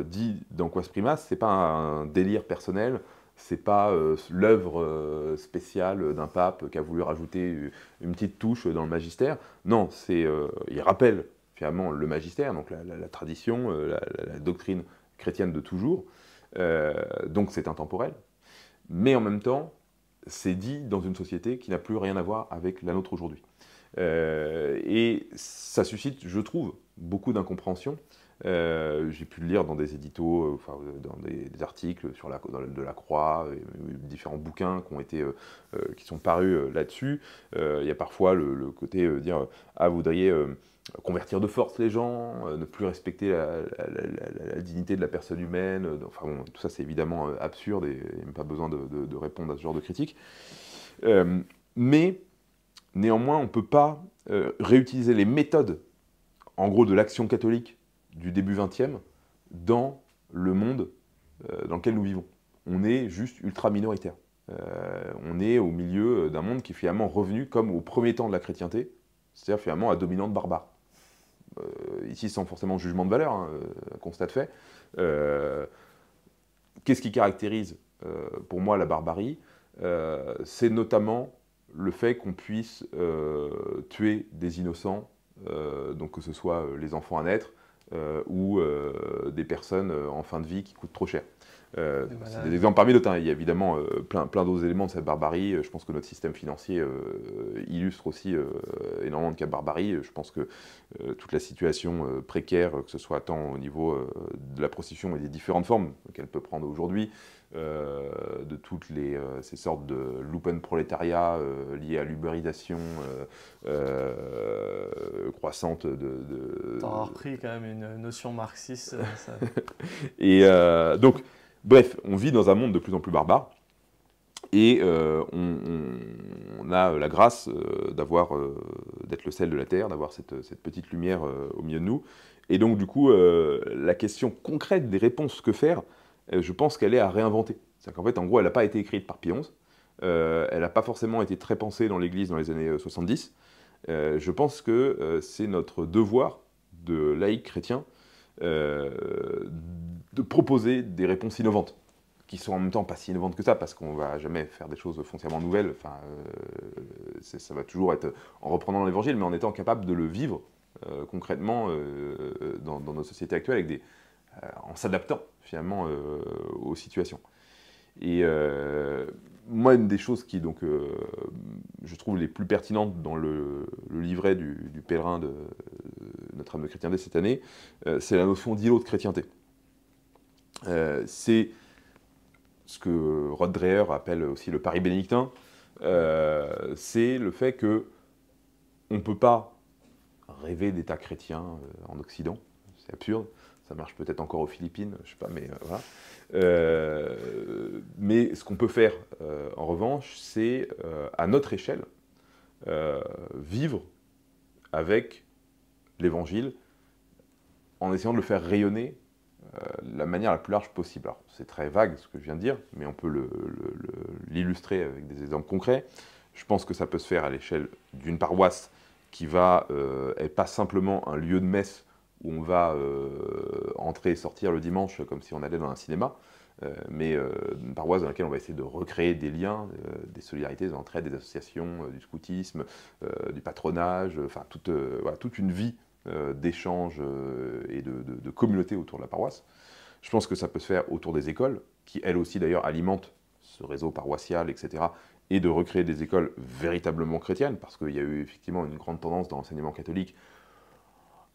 dit dans Quas Primas, c'est pas un délire personnel, c'est pas l'œuvre spéciale d'un pape qui a voulu rajouter une petite touche dans le magistère. Non, il rappelle finalement le magistère, donc la tradition, la doctrine chrétienne de toujours. Donc c'est intemporel. Mais en même temps, c'est dit dans une société qui n'a plus rien à voir avec la nôtre aujourd'hui. Et ça suscite, je trouve, beaucoup d'incompréhension. J'ai pu le lire dans des éditos, dans des articles de la Croix, différents bouquins qui sont parus là-dessus. Il y a parfois le côté dire « Ah, vous voudriez convertir de force les gens, ne plus respecter la dignité de la personne humaine. » Enfin bon, tout ça c'est évidemment absurde et il n'y a même pas besoin de répondre à ce genre de critique. Mais néanmoins, on ne peut pas réutiliser les méthodes, en gros, de l'action catholique du début 20e dans le monde dans lequel nous vivons. On est juste ultra minoritaire. On est au milieu d'un monde qui est finalement revenu comme au premier temps de la chrétienté, c'est-à-dire finalement à dominante barbare. Ici, sans forcément jugement de valeur, hein, constat de fait. Qu'est-ce qui caractérise pour moi la barbarie? C'est notamment le fait qu'on puisse tuer des innocents, donc que ce soit les enfants à naître, ou des personnes en fin de vie qui coûtent trop cher. C'est des exemples parmi d'autres. Hein. Il y a évidemment plein d'autres éléments de cette barbarie. Je pense que notre système financier illustre aussi énormément de cas de barbarie. Je pense que toute la situation précaire, que ce soit tant au niveau de la prostitution et des différentes formes qu'elle peut prendre aujourd'hui, de toutes ces sortes de lumpenprolétariat liées à l'ubérisation croissante de...
T'en as repris quand même une notion marxiste. Ça...
Et donc, bref, on vit dans un monde de plus en plus barbare et on a la grâce d'être le sel de la terre, d'avoir cette petite lumière au milieu de nous. Et donc, du coup, la question concrète des réponses, que faire, je pense qu'elle est à réinventer. C'est-à-dire qu'en fait, en gros, elle n'a pas été écrite par Pie XI, elle n'a pas forcément été très pensée dans l'Église dans les années 70. Je pense que c'est notre devoir de laïcs chrétiens de proposer des réponses innovantes, qui sont en même temps pas si innovantes que ça, parce qu'on ne va jamais faire des choses foncièrement nouvelles. Enfin, ça va toujours être en reprenant l'Évangile, mais en étant capable de le vivre concrètement dans nos sociétés actuelles, en s'adaptant finalement aux situations. Et moi, une des choses qui, donc, je trouve les plus pertinentes dans le livret du pèlerin de Notre-Dame de Chrétienté cette année, c'est la notion d'îlot de chrétienté. C'est ce que Rod Dreher appelle aussi le pari bénédictin, c'est le fait que on ne peut pas rêver d'État chrétien en Occident, c'est absurde, ça marche peut-être encore aux Philippines, je ne sais pas, mais voilà. Mais ce qu'on peut faire, en revanche, c'est, à notre échelle, vivre avec l'Évangile en essayant de le faire rayonner de la manière la plus large possible. Alors, c'est très vague ce que je viens de dire, mais on peut l'illustrer avec des exemples concrets. Je pense que ça peut se faire à l'échelle d'une paroisse qui va être pas simplement un lieu de messe où on va entrer et sortir le dimanche comme si on allait dans un cinéma, mais une paroisse dans laquelle on va essayer de recréer des liens, des solidarités, des entraides, des associations, du scoutisme, du patronage, enfin voilà, toute une vie d'échanges et de communauté autour de la paroisse. Je pense que ça peut se faire autour des écoles, qui elles aussi d'ailleurs alimentent ce réseau paroissial, etc., et de recréer des écoles véritablement chrétiennes, parce qu'il y a eu effectivement une grande tendance dans l'enseignement catholique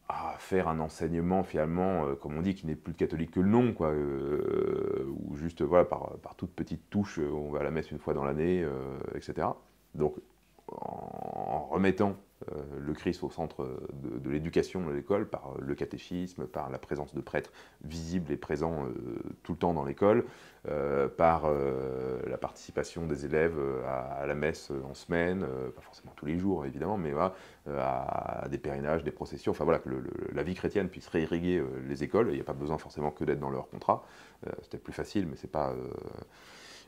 à faire un enseignement finalement, comme on dit, qui n'est plus de catholique que le nom, quoi, ou juste voilà, par toute petite touche, on va à la messe une fois dans l'année, etc. Donc en remettant le Christ au centre de l'éducation de l'école, par le catéchisme, par la présence de prêtres visibles et présents tout le temps dans l'école, par la participation des élèves à la messe en semaine, pas forcément tous les jours évidemment, mais voilà, à des pèlerinages, des processions, enfin voilà, que la vie chrétienne puisse réirriguer les écoles. Il n'y a pas besoin forcément que d'être dans leur contrat, c'est peut-être plus facile, mais c'est pas...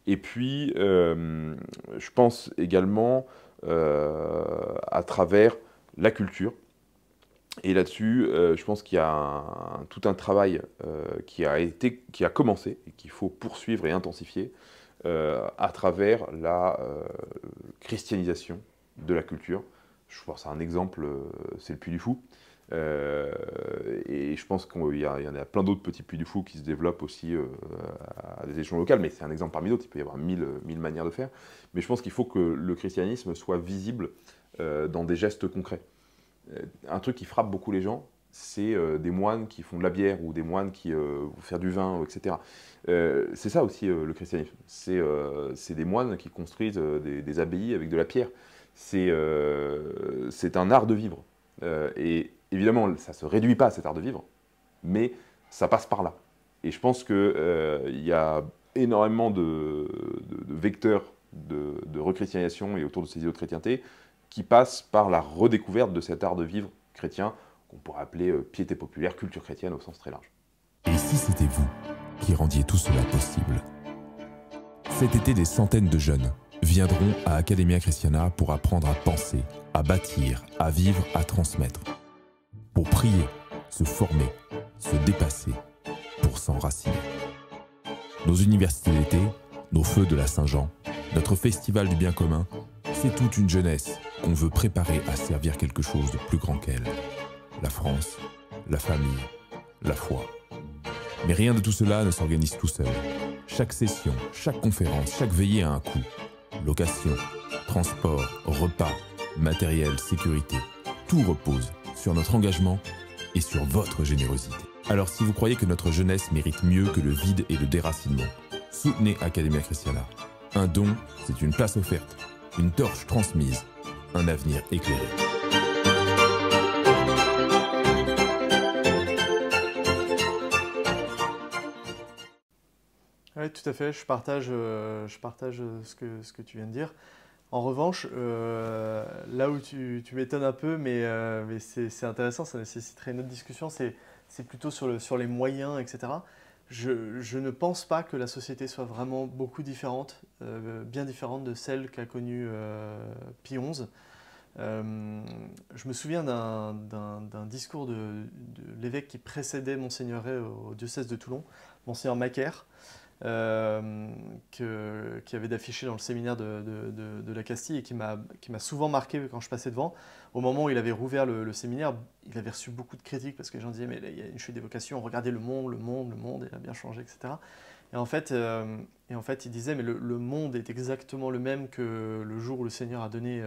Et puis, je pense également à travers la culture. Et là-dessus, je pense qu'il y a tout un travail qui a commencé et qu'il faut poursuivre et intensifier à travers la christianisation de la culture. Je pense à un exemple, c'est le Puy du Fou. Et je pense qu'il y en a plein d'autres petits Puy du Fou qui se développent aussi à des échelons locaux, mais c'est un exemple parmi d'autres, il peut y avoir mille manières de faire. Mais je pense qu'il faut que le christianisme soit visible dans des gestes concrets. Un truc qui frappe beaucoup les gens, c'est des moines qui font de la bière ou des moines qui vont faire du vin, etc. C'est ça aussi le christianisme, c'est des moines qui construisent des abbayes avec de la pierre. C'est un art de vivre. Et évidemment, ça ne se réduit pas à cet art de vivre, mais ça passe par là. Et je pense qu'il y a énormément de vecteurs de rechristianisation et autour de ces idéaux de chrétienté qui passent par la redécouverte de cet art de vivre chrétien qu'on pourrait appeler piété populaire, culture chrétienne au sens très large.
Et si c'était vous qui rendiez tout cela possible? Cet été, des centaines de jeunes viendront à Academia Christiana pour apprendre à penser, à bâtir, à vivre, à transmettre. Pour prier, se former, se dépasser, pour s'enraciner. Nos universités d'été, nos feux de la Saint-Jean, notre festival du bien commun, c'est toute une jeunesse qu'on veut préparer à servir quelque chose de plus grand qu'elle. La France, la famille, la foi. Mais rien de tout cela ne s'organise tout seul. Chaque session, chaque conférence, chaque veillée a un coût. Location, transport, repas, matériel, sécurité. Tout repose sur notre engagement et sur votre générosité. Alors si vous croyez que notre jeunesse mérite mieux que le vide et le déracinement, soutenez Academia Christiana. Un don, c'est une place offerte, une torche transmise, un avenir éclairé.
Oui, tout à fait, je partage ce que tu viens de dire. En revanche, là où tu m'étonnes un peu, mais c'est intéressant, ça nécessiterait une autre discussion, c'est plutôt sur les moyens, etc. Je ne pense pas que la société soit vraiment beaucoup différente, bien différente de celle qu'a connue Pie XI. Je me souviens d'un discours de l'évêque qui précédait Monseigneur Ray au diocèse de Toulon, Monseigneur Macaire, qui avait d'afficher dans le séminaire de la Castille et qui m'a souvent marqué quand je passais devant. Au moment où il avait rouvert le séminaire, il avait reçu beaucoup de critiques parce que les gens disaient mais là, il y a une chute des vocations, regardez le monde, il a bien changé, etc. Et en fait, il disait mais le monde est exactement le même que le jour où le Seigneur a donné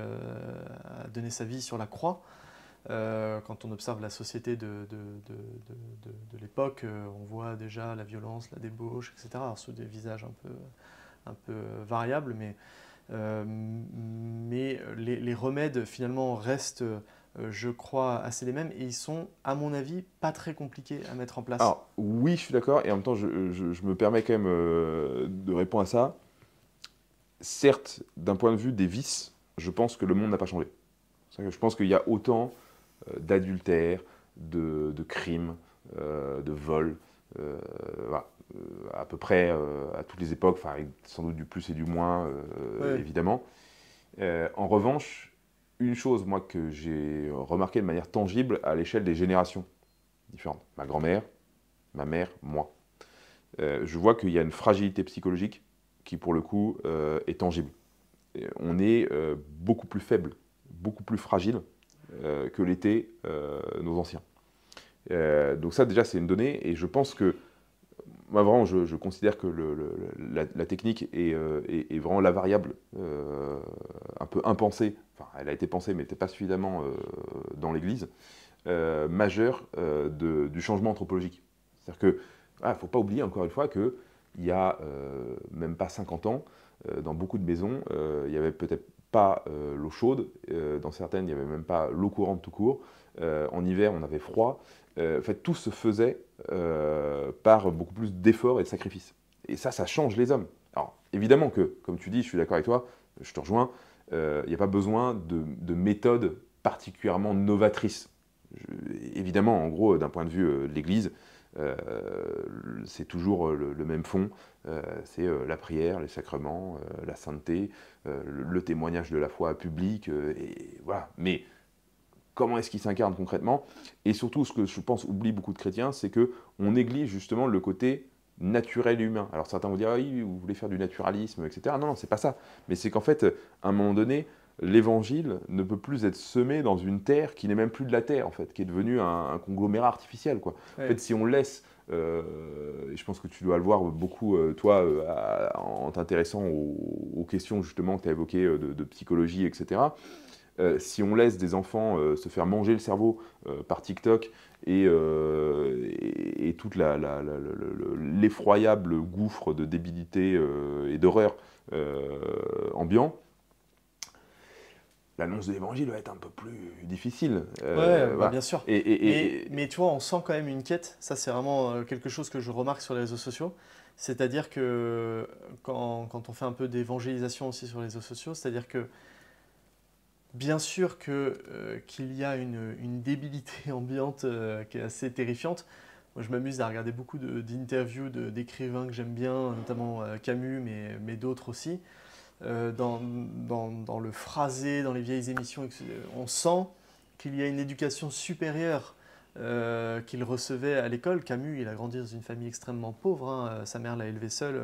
sa vie sur la croix. Quand on observe la société de l'époque, on voit déjà la violence, la débauche, etc. Alors, sous des visages un peu variables, mais les remèdes finalement restent, je crois, assez les mêmes et ils sont, à mon avis, pas très compliqués à mettre en place.
Alors, oui, je suis d'accord, et en même temps, je me permets quand même de répondre à ça. Certes, d'un point de vue des vices, je pense que le monde n'a pas changé. C'est-à-dire que je pense qu'il y a autant d'adultère, de crimes, de vols, voilà, à peu près à toutes les époques, enfin, avec sans doute du plus et du moins,
Ouais.
évidemment. En revanche, une chose, moi, que j'ai remarqué de manière tangible à l'échelle des générations différentes, ma grand-mère, ma mère, moi, je vois qu'il y a une fragilité psychologique qui, pour le coup, est tangible. Et on est beaucoup plus faible, beaucoup plus fragile que l'étaient nos anciens. Donc ça, déjà, c'est une donnée, et je pense que, moi, vraiment, je considère que la technique est vraiment la variable un peu impensée, enfin, elle a été pensée, mais n'était pas suffisamment dans l'Église, majeure du changement anthropologique. C'est-à-dire que, il ne faut pas oublier, encore une fois, qu'il y a même pas 50 ans, dans beaucoup de maisons, il n'y avait peut-être pas l'eau chaude, dans certaines, il n'y avait même pas l'eau courante tout court. En hiver, on avait froid. En fait, tout se faisait par beaucoup plus d'efforts et de sacrifices. Et ça change les hommes. Alors, évidemment que, comme tu dis, je suis d'accord avec toi, je te rejoins, il n'y a pas besoin de méthodes particulièrement novatrices. Évidemment, en gros, d'un point de vue de l'Église, c'est toujours le même fond, c'est la prière, les sacrements, la sainteté, le témoignage de la foi publique, et voilà. Mais comment est-ce qu'il s'incarne concrètement? Et surtout, ce que je pense oublie beaucoup de chrétiens, c'est qu'on néglige justement le côté naturel et humain. Alors certains vont dire, ah oui, vous voulez faire du naturalisme, etc. Non, non, c'est pas ça. Mais c'est qu'en fait, à un moment donné, l'évangile ne peut plus être semé dans une terre qui n'est même plus de la terre, en fait, qui est devenue un conglomérat artificiel, quoi.
Ouais.
En fait, si on laisse, et je pense que tu dois le voir beaucoup, toi, en t'intéressant aux questions justement que tu as évoquées de psychologie, etc., si on laisse des enfants se faire manger le cerveau par TikTok et toute l'effroyable gouffre de débilité et d'horreur ambiant, l'annonce de l'évangile va être un peu plus difficile.
Bah, bien sûr. Mais tu vois, on sent quand même une quête. Ça, c'est vraiment quelque chose que je remarque sur les réseaux sociaux. C'est-à-dire que quand on fait un peu d'évangélisation aussi sur les réseaux sociaux, c'est-à-dire que bien sûr qu'il y a une débilité ambiante qui est assez terrifiante. Moi, je m'amuse à regarder beaucoup d'interviews d'écrivains que j'aime bien, notamment Camus, mais d'autres aussi. Dans le phrasé, dans les vieilles émissions, on sent qu'il y a une éducation supérieure qu'il recevait à l'école. Camus, il a grandi dans une famille extrêmement pauvre, hein. Sa mère l'a élevé seul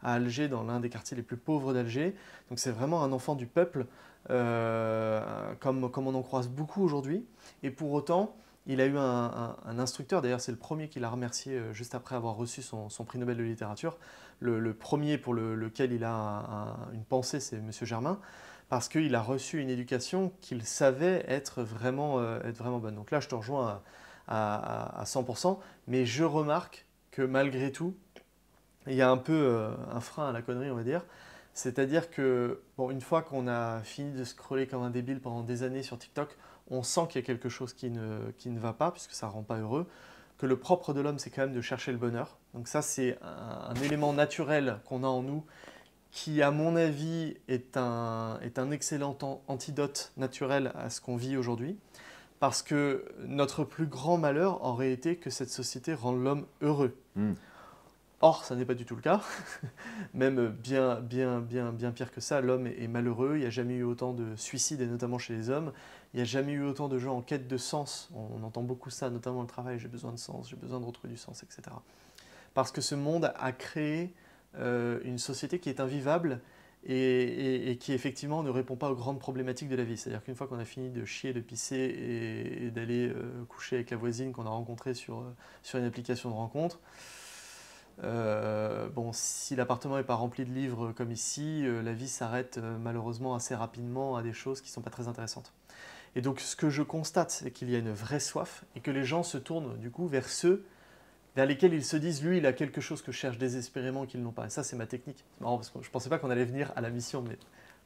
à Alger, dans l'un des quartiers les plus pauvres d'Alger. Donc c'est vraiment un enfant du peuple, comme on en croise beaucoup aujourd'hui. Et pour autant, il a eu un instructeur, d'ailleurs c'est le premier qu'il a remercié juste après avoir reçu son prix Nobel de littérature. Le premier pour lequel il a une pensée, c'est M. Germain, parce qu'il a reçu une éducation qu'il savait être vraiment bonne. Donc là, je te rejoins à 100%, mais je remarque que malgré tout, il y a un peu un frein à la connerie, on va dire. C'est-à-dire que, bon, une fois qu'on a fini de scroller comme un débile pendant des années sur TikTok, on sent qu'il y a quelque chose qui ne va pas, puisque ça ne rend pas heureux, que le propre de l'homme, c'est quand même de chercher le bonheur. Donc ça, c'est un élément naturel qu'on a en nous, qui, à mon avis, est un excellent antidote naturel à ce qu'on vit aujourd'hui. Parce que notre plus grand malheur aurait été que cette société rende l'homme heureux. Or, ça n'est pas du tout le cas. Même bien pire que ça, l'homme est malheureux. Il n'y a jamais eu autant de suicides, et notamment chez les hommes. Il n'y a jamais eu autant de gens en quête de sens. On entend beaucoup ça, notamment dans le travail. J'ai besoin de sens, j'ai besoin de retrouver du sens, etc. Parce que ce monde a créé une société qui est invivable et qui effectivement ne répond pas aux grandes problématiques de la vie. C'est-à-dire qu'une fois qu'on a fini de chier, de pisser et d'aller coucher avec la voisine qu'on a rencontrée sur une application de rencontre, bon, si l'appartement n'est pas rempli de livres comme ici, la vie s'arrête malheureusement assez rapidement à des choses qui ne sont pas très intéressantes. Et donc ce que je constate, c'est qu'il y a une vraie soif et que les gens se tournent du coup vers ceux vers lesquels ils se disent, lui, il a quelque chose que je cherche désespérément qu'ils n'ont pas. Et ça, c'est ma technique. C'est marrant parce que je ne pensais pas qu'on allait venir à la mission, mais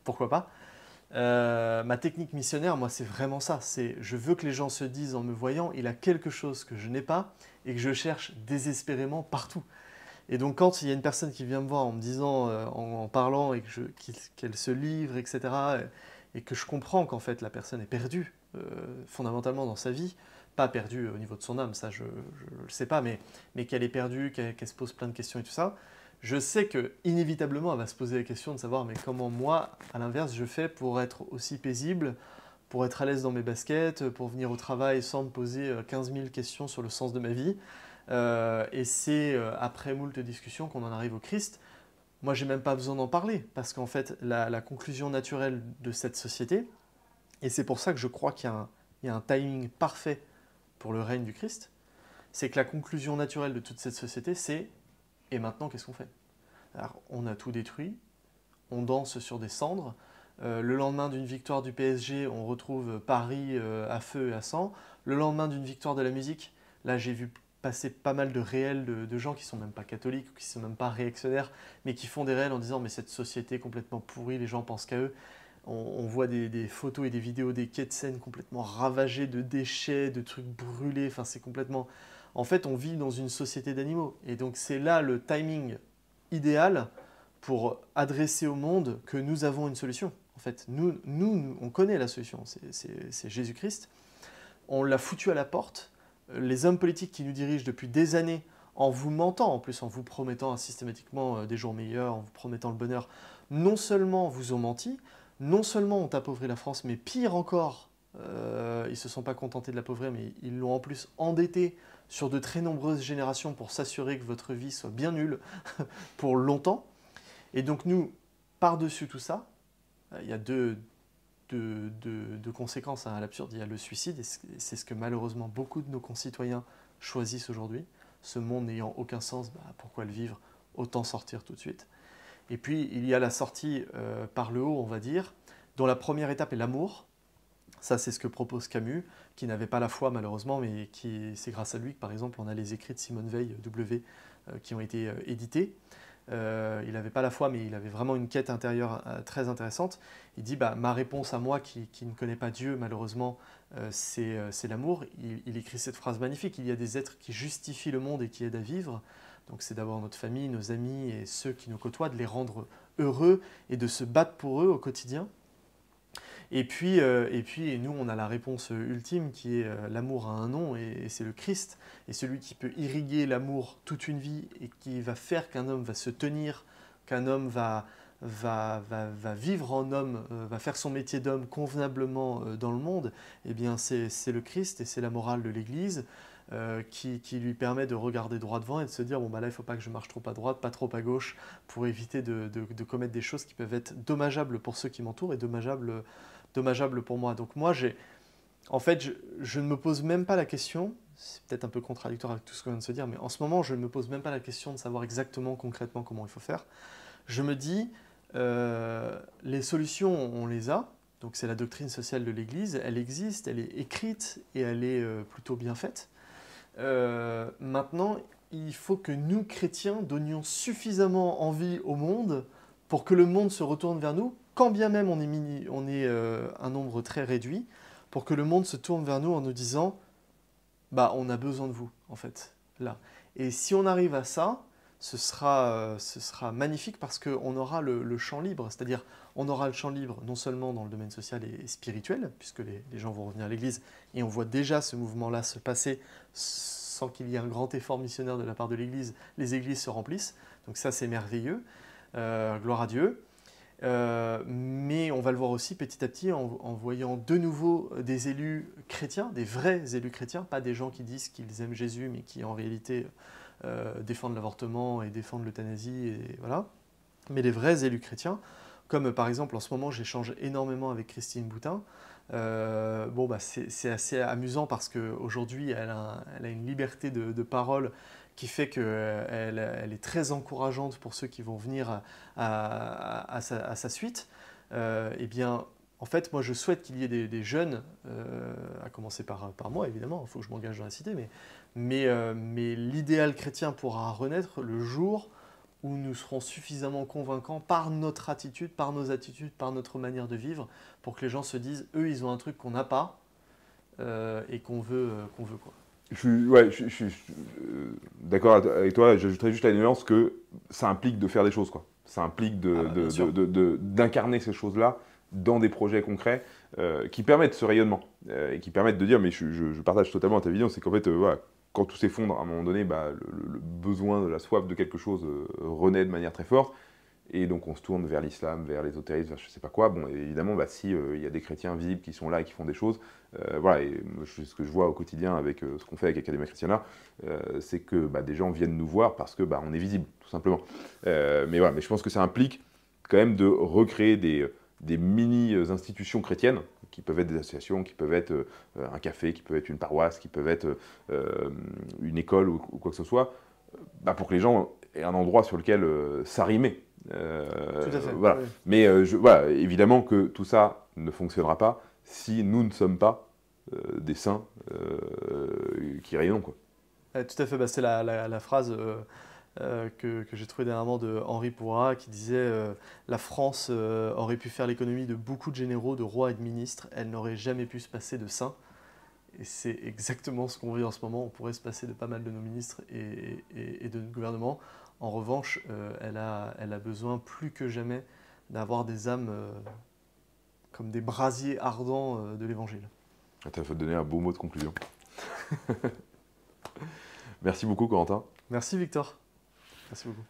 pourquoi pas. Ma technique missionnaire, moi, c'est vraiment ça. C'est, je veux que les gens se disent en me voyant, il a quelque chose que je n'ai pas et que je cherche désespérément partout. Et donc, quand il y a une personne qui vient me voir en me disant, en parlant, et qu'elle se livre, etc., et que je comprends qu'en fait, la personne est perdue, fondamentalement dans sa vie, pas perdue au niveau de son âme, ça je ne le sais pas, mais qu'elle est perdue, qu'elle se pose plein de questions et tout ça, je sais que inévitablement elle va se poser la question de savoir mais comment moi, à l'inverse, je fais pour être aussi paisible, pour être à l'aise dans mes baskets, pour venir au travail sans me poser 15 000 questions sur le sens de ma vie. Et c'est après moult discussions qu'on en arrive au Christ. Moi, j'ai même pas besoin d'en parler, parce qu'en fait, la conclusion naturelle de cette société, et c'est pour ça que je crois qu'il y a un timing parfait pour le règne du Christ, c'est que la conclusion naturelle de toute cette société, c'est « et maintenant, qu'est-ce qu'on fait ?» Alors, on a tout détruit, on danse sur des cendres, le lendemain d'une victoire du PSG, on retrouve Paris à feu et à sang, le lendemain d'une victoire de la musique, là j'ai vu passer pas mal de réels de gens qui ne sont même pas catholiques, ou qui ne sont même pas réactionnaires, mais qui font des réels en disant « mais cette société est complètement pourrie, les gens pensent qu'à eux ». On voit des photos et des vidéos des quais de Seine complètement ravagés de déchets, de trucs brûlés. Enfin, c'est complètement... En fait, on vit dans une société d'animaux. Et donc, c'est là le timing idéal pour adresser au monde que nous avons une solution. En fait, nous on connaît la solution. C'est Jésus-Christ. On l'a foutu à la porte. Les hommes politiques qui nous dirigent depuis des années, en vous mentant, en plus en vous promettant systématiquement des jours meilleurs, en vous promettant le bonheur, non seulement vous ont menti, non seulement ont appauvri la France, mais pire encore, ils ne se sont pas contentés de l'appauvrir, mais ils l'ont en plus endetté sur de très nombreuses générations pour s'assurer que votre vie soit bien nulle pour longtemps. Et donc nous, par-dessus tout ça, il y a deux conséquences à l'absurde. Il y a le suicide, et c'est ce que malheureusement beaucoup de nos concitoyens choisissent aujourd'hui. Ce monde n'ayant aucun sens, pourquoi le vivre? Autant sortir tout de suite. Et puis, il y a la sortie par le haut, on va dire, dont la première étape est l'amour. Ça, c'est ce que propose Camus, qui n'avait pas la foi, malheureusement, mais c'est grâce à lui que, par exemple, on a les écrits de Simone Veil, W, qui ont été édités. Il n'avait pas la foi, mais il avait vraiment une quête intérieure très intéressante. Il dit, ma réponse à moi, qui ne connais pas Dieu, malheureusement, c'est l'amour. Il écrit cette phrase magnifique, il y a des êtres qui justifient le monde et qui aident à vivre. Donc c'est d'abord notre famille, nos amis et ceux qui nous côtoient, de les rendre heureux et de se battre pour eux au quotidien. Et puis nous, on a la réponse ultime qui est l'amour a un nom et c'est le Christ. Et celui qui peut irriguer l'amour toute une vie et qui va faire qu'un homme va se tenir, qu'un homme va vivre en homme, va faire son métier d'homme convenablement dans le monde, eh bien c'est le Christ et c'est la morale de l'Église. Qui lui permet de regarder droit devant et de se dire bon là il ne faut pas que je marche trop à droite, pas trop à gauche pour éviter de commettre des choses qui peuvent être dommageables pour ceux qui m'entourent et dommageables pour moi. Donc moi en fait je ne me pose même pas la question, c'est peut-être un peu contradictoire avec tout ce qu'on vient de se dire, mais en ce moment je ne me pose même pas la question de savoir exactement concrètement comment il faut faire. Je me dis les solutions on les a. Donc c'est la doctrine sociale de l'Église, elle existe, elle est écrite et elle est plutôt bien faite. Maintenant, il faut que nous, chrétiens, donnions suffisamment envie au monde pour que le monde se retourne vers nous, quand bien même on est un nombre très réduit, pour que le monde se tourne vers nous en nous disant « on a besoin de vous, en fait, là ». Et si on arrive à ça, ce sera magnifique parce qu'on aura le champ libre, c'est-à-dire on aura le champ libre non seulement dans le domaine social et spirituel, puisque les gens vont revenir à l'Église, et on voit déjà ce mouvement-là se passer sans qu'il y ait un grand effort missionnaire de la part de l'Église, les églises se remplissent, donc ça c'est merveilleux, gloire à Dieu. Mais on va le voir aussi petit à petit en voyant de nouveau des élus chrétiens, des vrais élus chrétiens, pas des gens qui disent qu'ils aiment Jésus, mais qui en réalité défendent l'avortement et défendent l'euthanasie, et voilà. Mais les vrais élus chrétiens, comme par exemple en ce moment j'échange énormément avec Christine Boutin. C'est assez amusant parce qu'aujourd'hui elle a une liberté de parole qui fait qu'elle est très encourageante pour ceux qui vont venir à sa suite. Eh bien, en fait, moi, je souhaite qu'il y ait des jeunes, à commencer par moi, évidemment, il faut que je m'engage dans la cité, mais l'idéal chrétien pourra renaître le jour où nous serons suffisamment convaincants par notre attitude, par nos attitudes, par notre manière de vivre, pour que les gens se disent, eux, ils ont un truc qu'on n'a pas et qu'on veut, quoi.
Je suis d'accord avec toi, j'ajouterais juste la nuance que ça implique de faire des choses, quoi. Ça implique d'incarner ces choses-là dans des projets concrets qui permettent ce rayonnement et qui permettent de dire, mais je partage totalement ta vision, c'est qu'en fait, voilà, quand tout s'effondre, à un moment donné, bah, le besoin, la soif de quelque chose renaît de manière très forte. Et donc on se tourne vers l'islam, vers l'ésotérisme, vers je sais pas quoi. Bon, évidemment, bah, si y a des chrétiens visibles qui sont là et qui font des choses, voilà. Et ce que je vois au quotidien avec ce qu'on fait avec Academia Christiana, c'est que bah, des gens viennent nous voir parce que bah, on est visible, tout simplement. Mais voilà, mais je pense que ça implique quand même de recréer des mini-institutions chrétiennes, qui peuvent être des associations, qui peuvent être un café, qui peuvent être une paroisse, qui peuvent être une école ou quoi que ce soit, bah, pour que les gens aient un endroit sur lequel s'arrimer.
Tout à fait.
Voilà.
Oui.
Mais voilà, évidemment que tout ça ne fonctionnera pas si nous ne sommes pas des saints qui rayonnent, quoi.
Tout à fait, bah, c'est la phrase que j'ai trouvée dernièrement de Henri Pourra qui disait la France aurait pu faire l'économie de beaucoup de généraux, de rois et de ministres, elle n'aurait jamais pu se passer de saints. Et c'est exactement ce qu'on vit en ce moment, on pourrait se passer de pas mal de nos ministres et de notre gouvernement. En revanche, elle a besoin plus que jamais d'avoir des âmes comme des brasiers ardents de l'Évangile.
Tu as fait donner un beau mot de conclusion. Merci beaucoup, Corentin.
Merci, Victor. Merci beaucoup.